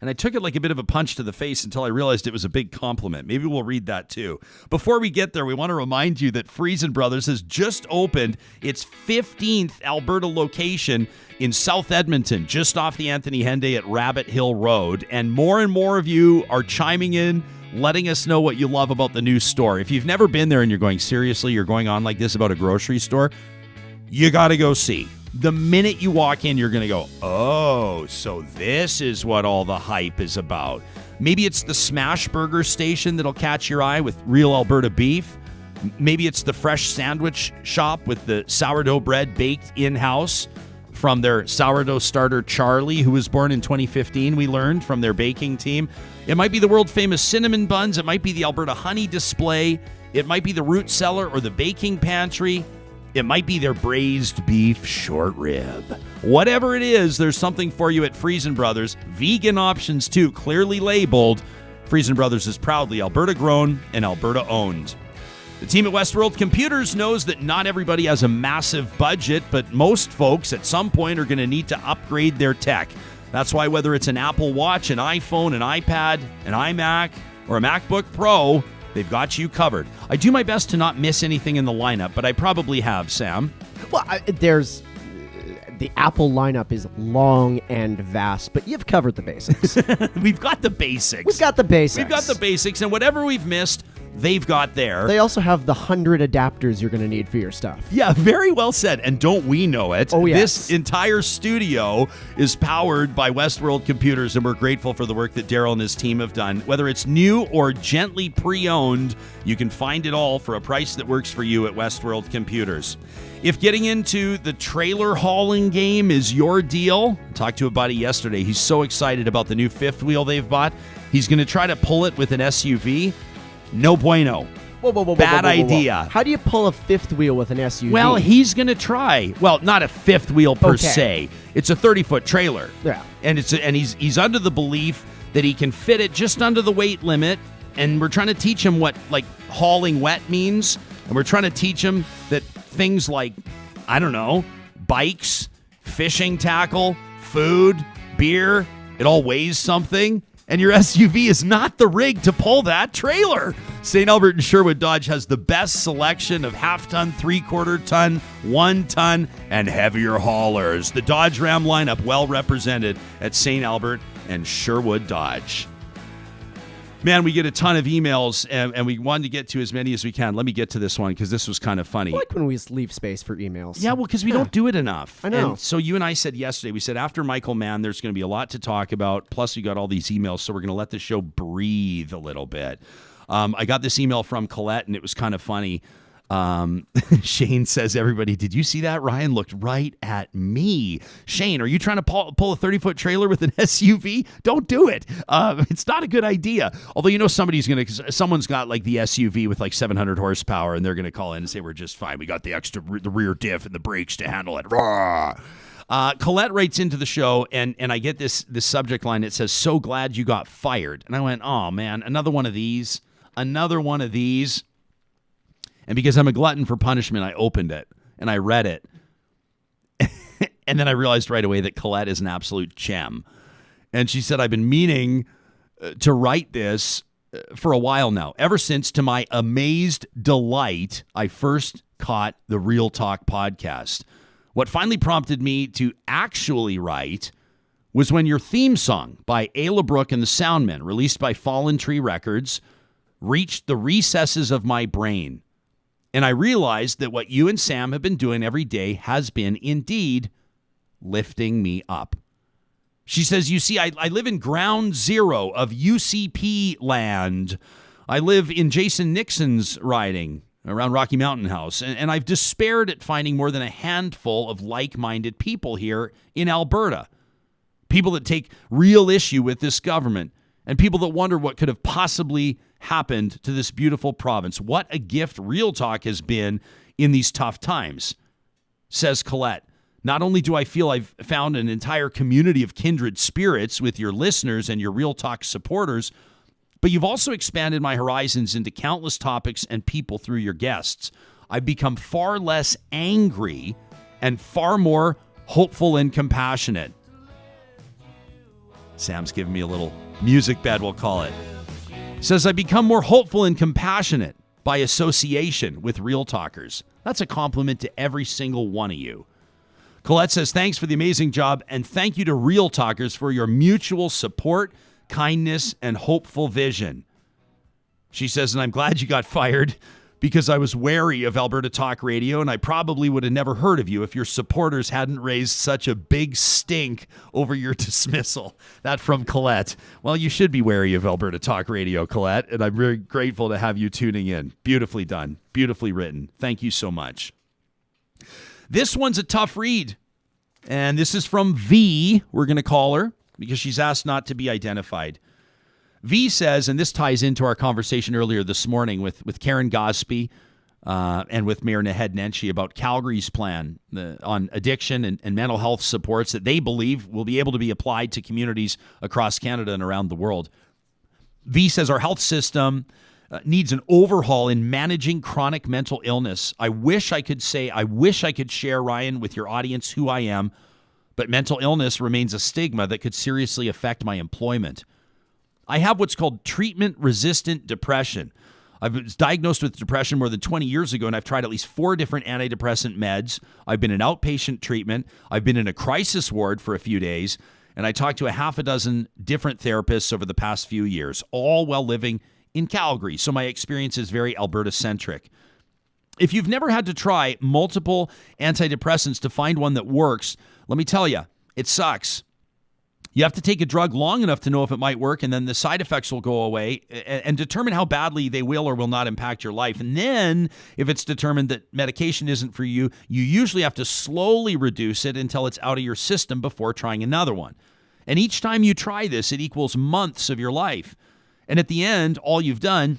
Speaker 2: And I took it like a bit of a punch to the face until I realized it was a big compliment. Maybe we'll read that too. Before we get there, we want to remind you that Friesen Brothers has just opened its 15th Alberta location in South Edmonton, just off the Anthony Henday at Rabbit Hill Road. And more of you are chiming in, letting us know what you love about the new store. If you've never been there and you're going, seriously, you're going on like this about a grocery store, you got to go see. The minute you walk in, you're going to go, oh, so this is what all the hype is about. Maybe it's the Smash Burger station that'll catch your eye with real Alberta beef. Maybe it's the fresh sandwich shop with the sourdough bread baked in-house from their sourdough starter Charlie, who was born in 2015, we learned from their baking team. It might be the world-famous cinnamon buns. It might be the Alberta honey display. It might be the root cellar or the baking pantry. It might be their braised beef short rib. Whatever it is, there's something for you at Friesen Brothers. Vegan options, too, clearly labeled. Friesen Brothers is proudly Alberta-grown and Alberta-owned. The team at Westworld Computers knows that not everybody has a massive budget, but most folks at some point are going to need to upgrade their tech. That's why whether it's an Apple Watch, an iPhone, an iPad, an iMac, or a MacBook Pro, they've got you covered. I do my best to not miss anything in the lineup, but I probably have, Sam.
Speaker 3: Well, there's the Apple lineup is long and vast, but you've covered the basics.
Speaker 2: We've got the basics.
Speaker 3: We've got the basics.
Speaker 2: We've got the basics, and whatever we've missed, they've got there.
Speaker 3: They also have the 100 adapters you're going to need for your stuff.
Speaker 2: Yeah, very well said. And don't we know it?
Speaker 3: Oh, yes.
Speaker 2: This entire studio is powered by Westworld Computers, and we're grateful for the work that Daryl and his team have done. Whether it's new or gently pre-owned, you can find it all for a price that works for you at Westworld Computers. If getting into the trailer hauling game is your deal, I talked to a buddy yesterday. He's so excited about the new fifth wheel they've bought. He's going to try to pull it with an SUV. No bueno.
Speaker 3: Whoa,
Speaker 2: Bad idea.
Speaker 3: How do you pull a fifth wheel with an SUV?
Speaker 2: Well, he's going to try. Well, not a fifth wheel per se. It's a 30-foot trailer.
Speaker 3: Yeah.
Speaker 2: And he's under the belief that he can fit it just under the weight limit. And we're trying to teach him what like hauling wet means. And we're trying to teach him that things like, I don't know, bikes, fishing tackle, food, beer, it all weighs something. And your SUV is not the rig to pull that trailer. St. Albert and Sherwood Dodge has the best selection of half-ton, three-quarter-ton, one-ton, and heavier haulers. The Dodge Ram lineup well represented at St. Albert and Sherwood Dodge. Man, we get a ton of emails, and we wanted to get to as many as we can. Let me get to this one because this was kind of funny.
Speaker 3: I like when we leave space for emails.
Speaker 2: Yeah, well, because we don't do it enough.
Speaker 3: I know.
Speaker 2: And so you and I said yesterday, we said after Michael Mann, there's going to be a lot to talk about. Plus, we got all these emails, so we're going to let the show breathe a little bit. I got this email from Colette, and it was kind of funny. Shane says, everybody, did you see that? Ryan looked right at me. Shane, are you trying to pull a 30-foot trailer with an SUV? Don't do it. It's not a good idea. Although, you know, someone's got like the SUV with like 700 horsepower, and they're going to call in and say, we're just fine. We got the rear diff and the brakes to handle it. Colette writes into the show, and I get this subject line. It says, so glad you got fired. And I went, oh, man, another one of these. And because I'm a glutton for punishment, I opened it and I read it. And then I realized right away that Colette is an absolute gem. And she said, I've been meaning to write this for a while now, ever since, to my amazed delight, I first caught the Real Talk podcast. What finally prompted me to actually write was when your theme song by Ayla Brooke and the Soundmen, released by Fallen Tree Records, reached the recesses of my brain. And I realized that what you and Sam have been doing every day has been, indeed, lifting me up. She says, you see, I live in ground zero of UCP land. I live in Jason Nixon's riding around Rocky Mountain House. And I've despaired at finding more than a handful of like-minded people here in Alberta. People that take real issue with this government. And people that wonder what could have possibly happened to this beautiful province. What a gift Real Talk has been in these tough times, says Colette. Not only do I feel I've found an entire community of kindred spirits with your listeners and your Real Talk supporters, but you've also expanded my horizons into countless topics and people through your guests. I've become far less angry and far more hopeful and compassionate. Sam's giving me a little music bed, we'll call it. Says, I become more hopeful and compassionate by association with Real Talkers. That's a compliment to every single one of you. Colette says, thanks for the amazing job, and thank you to Real Talkers for your mutual support, kindness, and hopeful vision. She says, and I'm glad you got fired because I was wary of Alberta Talk Radio, and I probably would have never heard of you if your supporters hadn't raised such a big stink over your dismissal. That from Colette. Well, you should be wary of Alberta Talk Radio, Colette, and I'm very grateful to have you tuning in. Beautifully done. Beautifully written. Thank you so much. This one's a tough read. And this is from V, we're going to call her, because she's asked not to be identified. V says, and this ties into our conversation earlier this morning with Karen Gosbee and with Mayor Naheed Nenshi about Calgary's plan on addiction and mental health supports that they believe will be able to be applied to communities across Canada and around the world. V says our health system needs an overhaul in managing chronic mental illness. I wish I could share, Ryan, with your audience who I am, but mental illness remains a stigma that could seriously affect my employment. I have what's called treatment-resistant depression. I was diagnosed with depression more than 20 years ago, and I've tried at least 4 different antidepressant meds. I've been in outpatient treatment. I've been in a crisis ward for a few days, and I talked to a half a dozen different therapists over the past few years, all while living in Calgary. So my experience is very Alberta-centric. If you've never had to try multiple antidepressants to find one that works, let me tell you, it sucks. You have to take a drug long enough to know if it might work, and then the side effects will go away and determine how badly they will or will not impact your life. And then if it's determined that medication isn't for you, you usually have to slowly reduce it until it's out of your system before trying another one. And each time you try this, it equals months of your life. And at the end, all you've done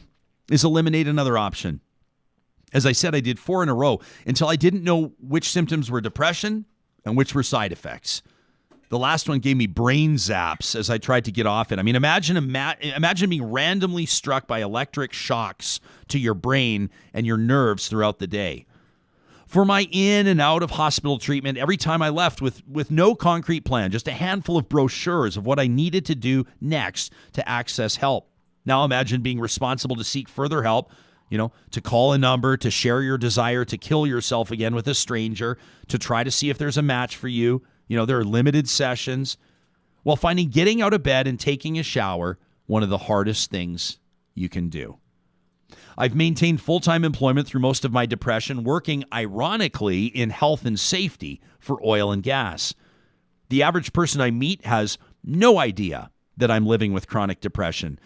Speaker 2: is eliminate another option. As I said, I did 4 in a row until I didn't know which symptoms were depression and which were side effects. The last one gave me brain zaps as I tried to get off it. I mean, imagine being randomly struck by electric shocks to your brain and your nerves throughout the day. For my in and out of hospital treatment, every time I left with no concrete plan, just a handful of brochures of what I needed to do next to access help. Now imagine being responsible to seek further help, to call a number, to share your desire to kill yourself again with a stranger, to try to see if there's a match for you. There are limited sessions, while finding getting out of bed and taking a shower one of the hardest things you can do. I've maintained full-time employment through most of my depression, working, ironically, in health and safety for oil and gas. The average person I meet has no idea that I'm living with chronic depression.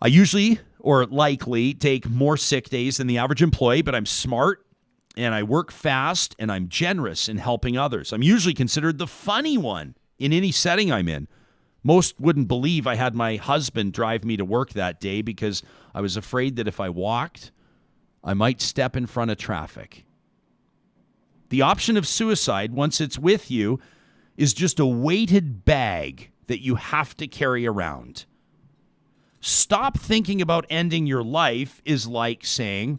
Speaker 2: I usually, or likely, take more sick days than the average employee, but I'm smart, and I work fast, and I'm generous in helping others. I'm usually considered the funny one in any setting I'm in. Most wouldn't believe I had my husband drive me to work that day because I was afraid that if I walked, I might step in front of traffic. The option of suicide, once it's with you, is just a weighted bag that you have to carry around. Stop thinking about ending your life is like saying,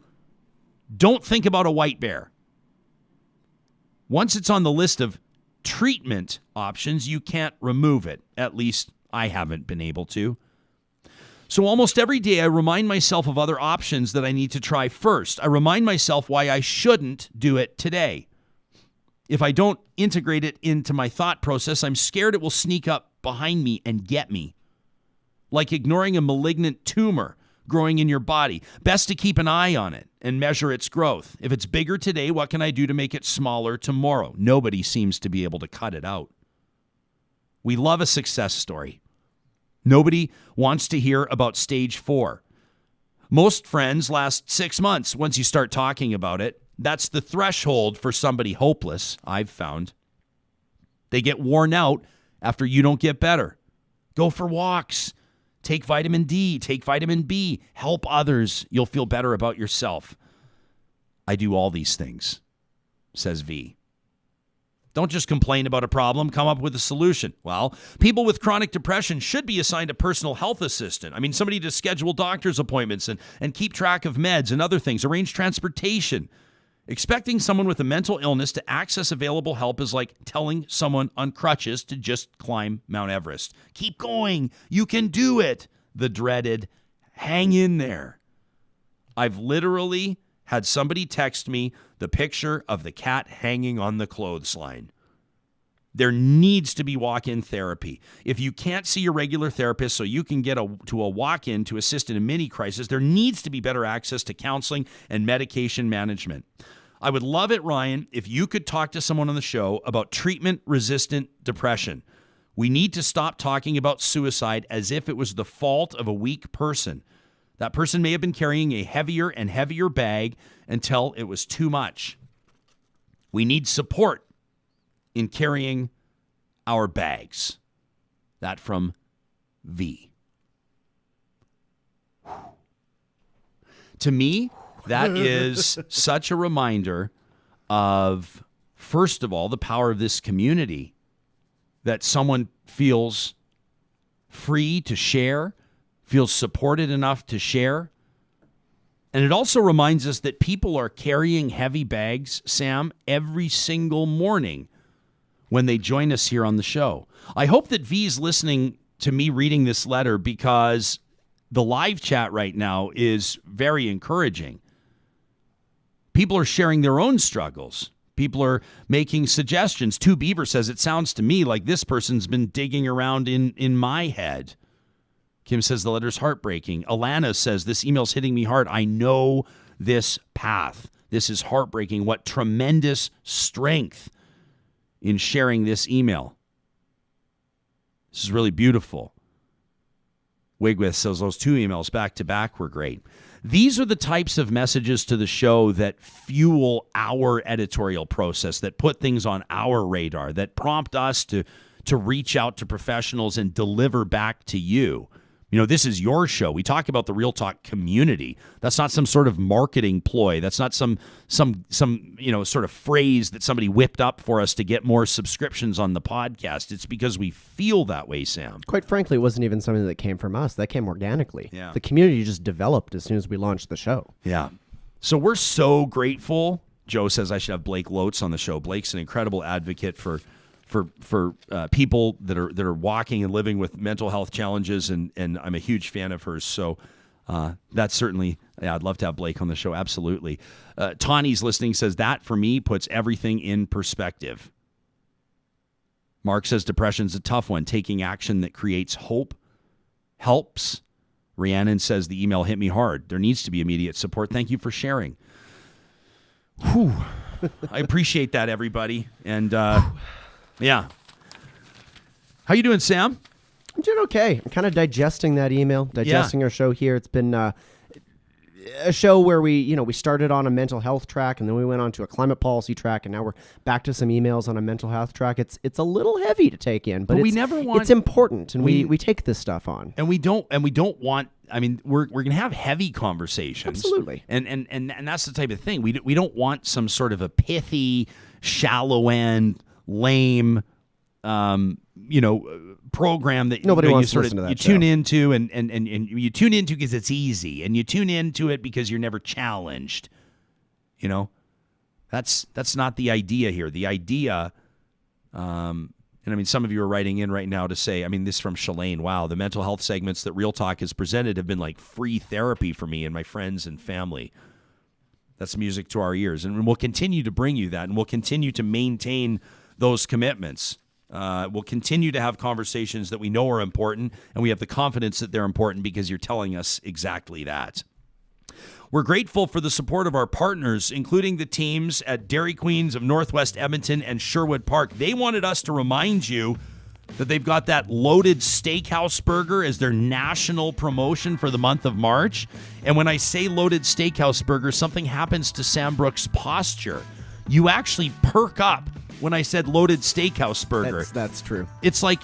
Speaker 2: don't think about a white bear. Once it's on the list of treatment options, you can't remove it. At least I haven't been able to. So almost every day I remind myself of other options that I need to try first. I remind myself why I shouldn't do it today. If I don't integrate it into my thought process, I'm scared it will sneak up behind me and get me. Like ignoring a malignant tumor growing in your body. Best to keep an eye on it and measure its growth. If it's bigger today, what can I do to make it smaller tomorrow? Nobody seems to be able to cut it out. We love a success story. Nobody wants to hear about stage 4. Most friends last 6 months once you start talking about it. That's the threshold for somebody hopeless, I've found. They get worn out after you don't get better. Go for walks. Take vitamin D, take vitamin B, help others. You'll feel better about yourself. I do all these things, says V. Don't just complain about a problem, come up with a solution. Well, people with chronic depression should be assigned a personal health assistant. Somebody to schedule doctor's appointments and keep track of meds and other things, arrange transportation. Expecting someone with a mental illness to access available help is like telling someone on crutches to just climb Mount Everest. Keep going. You can do it. The dreaded hang in there. I've literally had somebody text me the picture of the cat hanging on the clothesline. There needs to be walk-in therapy. If you can't see your regular therapist so you can get to a walk-in to assist in a mini crisis, there needs to be better access to counseling and medication management. I would love it, Ryan, if you could talk to someone on the show about treatment-resistant depression. We need to stop talking about suicide as if it was the fault of a weak person. That person may have been carrying a heavier and heavier bag until it was too much. We need support. in carrying our bags. That from V. To me, that is such a reminder of, first of all, the power of this community, that someone feels free to share, feels supported enough to share. And it also reminds us that people are carrying heavy bags, Sam, every single morning when they join us here on the show. I hope that V's listening to me reading this letter, because the live chat right now is very encouraging. People are sharing their own struggles. People are making suggestions. Two Beaver says, it sounds to me like this person's been digging around in my head. Kim says the letter's heartbreaking. Alana says, this email's hitting me hard. I know this path. This is heartbreaking. What tremendous strength in sharing this email. This is really beautiful. Wigwith says those two emails back to back were great. These are the types of messages to the show that fuel our editorial process, that put things on our radar, that prompt us to reach out to professionals and deliver back to you. You know, this is your show. We talk about the Real Talk community. That's not some sort of marketing ploy. That's not some sort of phrase that somebody whipped up for us to get more subscriptions on the podcast. It's because we feel that way, Sam.
Speaker 3: Quite frankly, it wasn't even something that came from us. That came organically.
Speaker 2: Yeah.
Speaker 3: The community just developed as soon as we launched the show.
Speaker 2: Yeah. So we're so grateful. Joe says I should have Blake Lotes on the show. Blake's an incredible advocate for people that are walking and living with mental health challenges, and I'm a huge fan of hers. So that's certainly, I'd love to have Blake on the show. Absolutely. Tawny's listening, says that for me puts everything in perspective. Mark says depression's a tough one. Taking action that creates hope helps. Rhiannon says the email hit me hard. There needs to be immediate support. Thank you for sharing. Whew. I appreciate that, everybody. And yeah. How you doing, Sam?
Speaker 3: I'm doing okay. I'm kind of digesting that email, digesting our show here. It's been a show where we started on a mental health track, and then we went on to a climate policy track, and now we're back to some emails on a mental health track. It's a little heavy to take in, but
Speaker 2: we never want.
Speaker 3: It's important, and we take this stuff on.
Speaker 2: And we don't want. I mean, we're gonna have heavy conversations.
Speaker 3: Absolutely.
Speaker 2: And that's the type of thing. We don't want some sort of a pithy, shallow end, lame, program that
Speaker 3: nobody wants
Speaker 2: you
Speaker 3: to listen to that
Speaker 2: you
Speaker 3: show.
Speaker 2: tune into and you tune into because it's easy, and you tune into it because you're never challenged. You know, that's not the idea here. The idea, and I mean, some of you are writing in right now to say, I mean, this from Shalane. Wow, the mental health segments that Real Talk has presented have been like free therapy for me and my friends and family. That's music to our ears, and we'll continue to bring you that, and we'll continue to maintain those commitments. We'll continue to have conversations that we know are important, and we have the confidence that they're important because you're telling us exactly that. We're grateful for the support of our partners, including the teams at Dairy Queens of Northwest Edmonton and Sherwood Park. They wanted us to remind you that they've got that loaded steakhouse burger as their national promotion for the month of March. And when I say loaded steakhouse burger, something happens to Sam Brooks' posture. You actually perk up when I said loaded steakhouse burger.
Speaker 3: That's true.
Speaker 2: It's like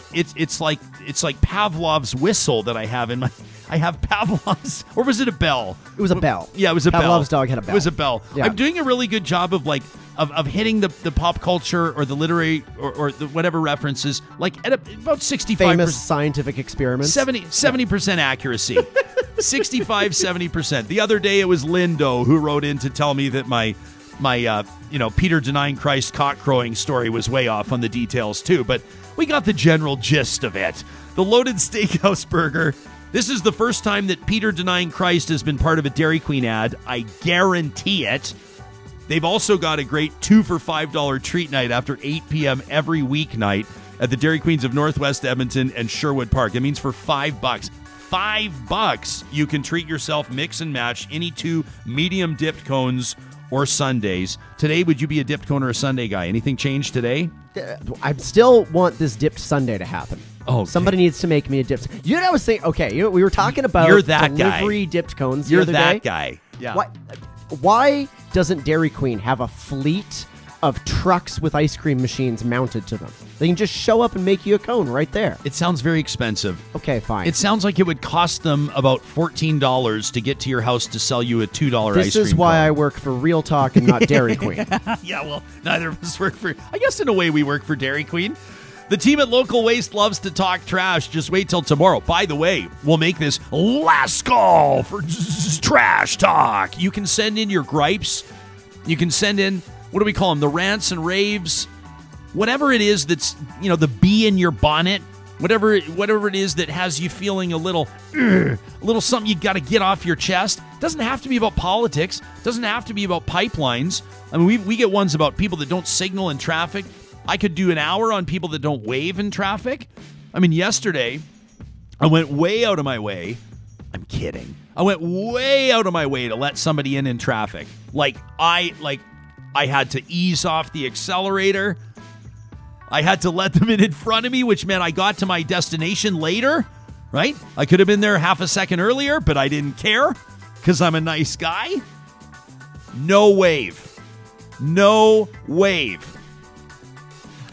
Speaker 2: Pavlov's whistle that I have in my. I have Pavlov's, or was it a bell?
Speaker 3: It was a bell.
Speaker 2: Yeah, it was a bell.
Speaker 3: Pavlov's dog had a bell.
Speaker 2: It was a bell.
Speaker 3: Yeah.
Speaker 2: I'm doing a really good job of of hitting the pop culture or the literary or the whatever references at about 65%.
Speaker 3: Famous scientific experiments.
Speaker 2: 70% accuracy. 65, 70%. The other day it was Lindo who wrote in to tell me that my Peter denying Christ cock crowing story was way off on the details too, but we got the general gist of it. The loaded steakhouse burger. This is the first time that Peter denying Christ has been part of a Dairy Queen ad. I guarantee it. They've also got a great 2 for $5 treat night after 8 p.m. every weeknight at the Dairy Queens of Northwest Edmonton and Sherwood Park. It means for $5. $5, you can treat yourself, mix and match any 2 medium dipped cones or sundaes. Today, would you be a dipped cone or a sundae guy? Anything changed today?
Speaker 3: I still want this dipped sundae to happen.
Speaker 2: Oh,
Speaker 3: somebody needs to make me a dipped. You know what I was saying? Okay, we were talking about
Speaker 2: You're that
Speaker 3: delivery
Speaker 2: guy.
Speaker 3: dipped cones.
Speaker 2: You're
Speaker 3: the other
Speaker 2: that
Speaker 3: day.
Speaker 2: guy. Yeah.
Speaker 3: Why doesn't Dairy Queen have a fleet of trucks with ice cream machines mounted to them. They can just show up and make you a cone right there.
Speaker 2: It sounds very expensive.
Speaker 3: Okay, fine.
Speaker 2: It sounds like it would cost them about $14 to get to your house to sell you a $2 ice cream.
Speaker 3: This is why I work for Real Talk and not Dairy Queen.
Speaker 2: Yeah, well, neither of us work for... I guess in a way we work for Dairy Queen. The team at Local Waste loves to talk trash. Just wait till tomorrow. By the way, we'll make this last call for trash talk. You can send in your gripes. You can send in, what do we call them? The rants and raves. Whatever it is that's, the bee in your bonnet. Whatever it is that has you feeling a little something you got to get off your chest. Doesn't have to be about politics. Doesn't have to be about pipelines. I mean, we get ones about people that don't signal in traffic. I could do an hour on people that don't wave in traffic. I mean, yesterday, I went way out of my way. I'm kidding. I went way out of my way to let somebody in traffic. I had to ease off the accelerator. I had to let them in front of me, which meant I got to my destination later, right? I could have been there half a second earlier, but I didn't care because I'm a nice guy. No wave. No wave.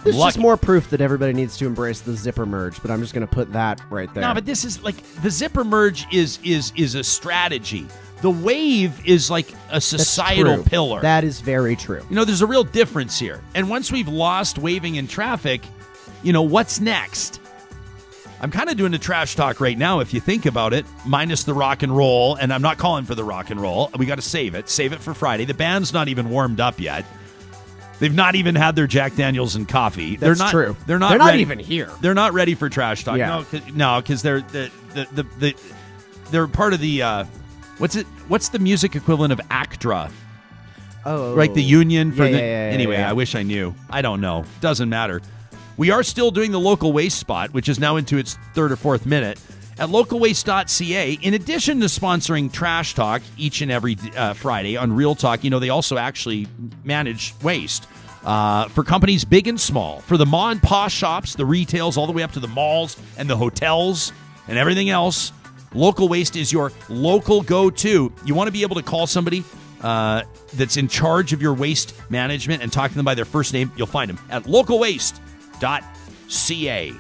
Speaker 3: There's just more proof that everybody needs to embrace the zipper merge, but I'm just going to put that right there.
Speaker 2: No, but this is the zipper merge is a strategy. The wave is like a societal pillar.
Speaker 3: That is very true.
Speaker 2: There's a real difference here. And once we've lost waving in traffic, what's next? I'm kind of doing a trash talk right now, if you think about it, minus the rock and roll. And I'm not calling for the rock and roll. We got to save it. Save it for Friday. The band's not even warmed up yet. They've not even had their Jack Daniels and coffee.
Speaker 3: That's true.
Speaker 2: They're not ready.
Speaker 3: Even here.
Speaker 2: They're not ready for trash talk.
Speaker 3: Yeah.
Speaker 2: No, because they're part of the what's the music equivalent of ACTRA?
Speaker 3: Oh,
Speaker 2: like the union for
Speaker 3: Anyway,
Speaker 2: I wish I knew. I don't know. Doesn't matter. We are still doing the local waste spot, which is now into its third or fourth minute. At localwaste.ca, in addition to sponsoring Trash Talk each and every Friday on Real Talk, they also actually manage waste for companies big and small. For the ma and pa shops, the retails, all the way up to the malls and the hotels and everything else, Local Waste is your local go-to. You want to be able to call somebody that's in charge of your waste management and talk to them by their first name. You'll find them at localwaste.ca.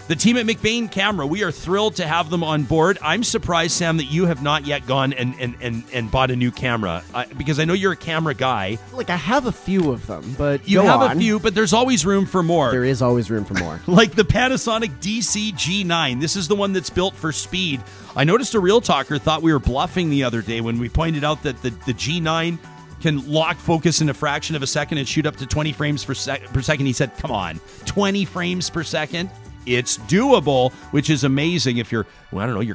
Speaker 2: The team at McBain Camera, we are thrilled to have them on board. I'm surprised, Sam, that you have not yet gone and bought a new camera because I know you're a camera guy.
Speaker 3: I have a few of them, but
Speaker 2: you have a few, but there's always room for more.
Speaker 3: There is always room for more.
Speaker 2: Like the Panasonic DC G9. This is the one that's built for speed. I noticed a Real Talker thought we were bluffing the other day when we pointed out that the G9 can lock focus in a fraction of a second and shoot up to 20 frames per second. He said, come on, 20 frames per second? It's doable, which is amazing if your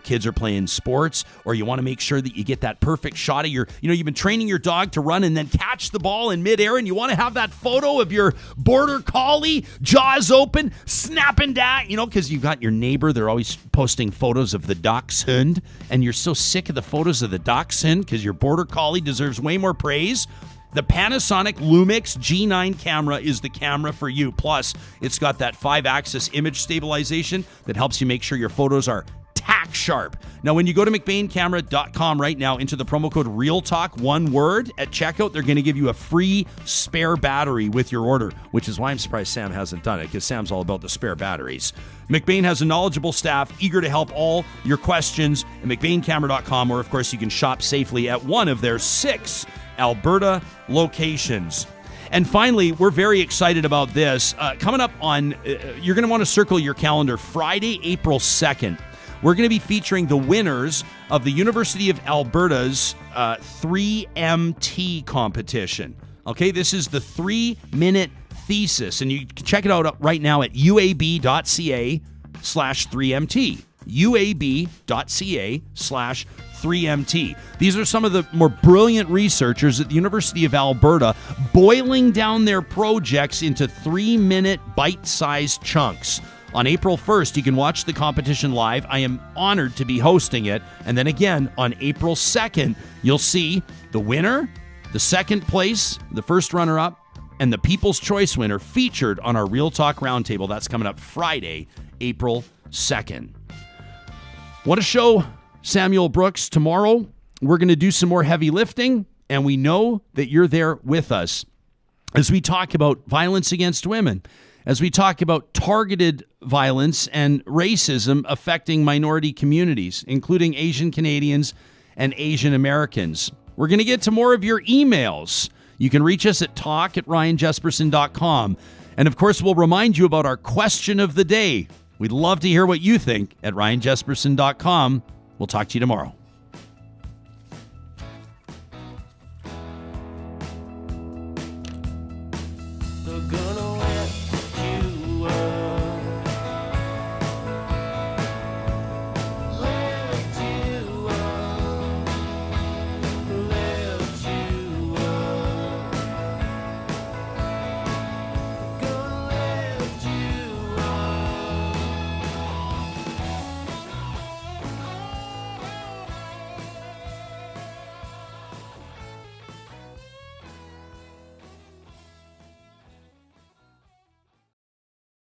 Speaker 2: kids are playing sports or you want to make sure that you get that perfect shot of you've been training your dog to run and then catch the ball in midair and you want to have that photo of your border collie, jaws open, snapping that, because you've got your neighbor, they're always posting photos of the dachshund and you're so sick of the photos of the dachshund because your border collie deserves way more praise. The Panasonic Lumix G9 camera is the camera for you. Plus, it's got that 5-axis image stabilization that helps you make sure your photos are tack sharp. Now, when you go to McBainCamera.com right now, into the promo code REALTALK, one word, at checkout, they're going to give you a free spare battery with your order, which is why I'm surprised Sam hasn't done it, because Sam's all about the spare batteries. McBain has a knowledgeable staff eager to help all your questions at McBainCamera.com, or, of course, you can shop safely at one of their 6 Alberta locations. And finally, we're very excited about this. Coming up on, you're going to want to circle your calendar, Friday, April 2nd. We're going to be featuring the winners of the University of Alberta's 3MT competition. Okay, this is the 3-minute thesis, and you can check it out right now at uab.ca/3MT. uab.ca/3MT. These are some of the more brilliant researchers at the University of Alberta boiling down their projects into 3-minute bite-sized chunks. On April 1st, you can watch the competition live. I am honored to be hosting it. And then again, on April 2nd, you'll see the winner, the second place, the first runner-up, and the People's Choice winner featured on our Real Talk Roundtable. That's coming up Friday, April 2nd. What a show, Samuel Brooks. Tomorrow, we're going to do some more heavy lifting, and we know that you're there with us. as we talk about violence against women, as we talk about targeted violence and racism affecting minority communities, including Asian Canadians and Asian Americans. We're going to get to more of your emails. You can reach us at talk@ryanjesperson.com. And of course, we'll remind you about our question of the day. We'd love to hear what you think at ryanjesperson.com. We'll talk to you tomorrow.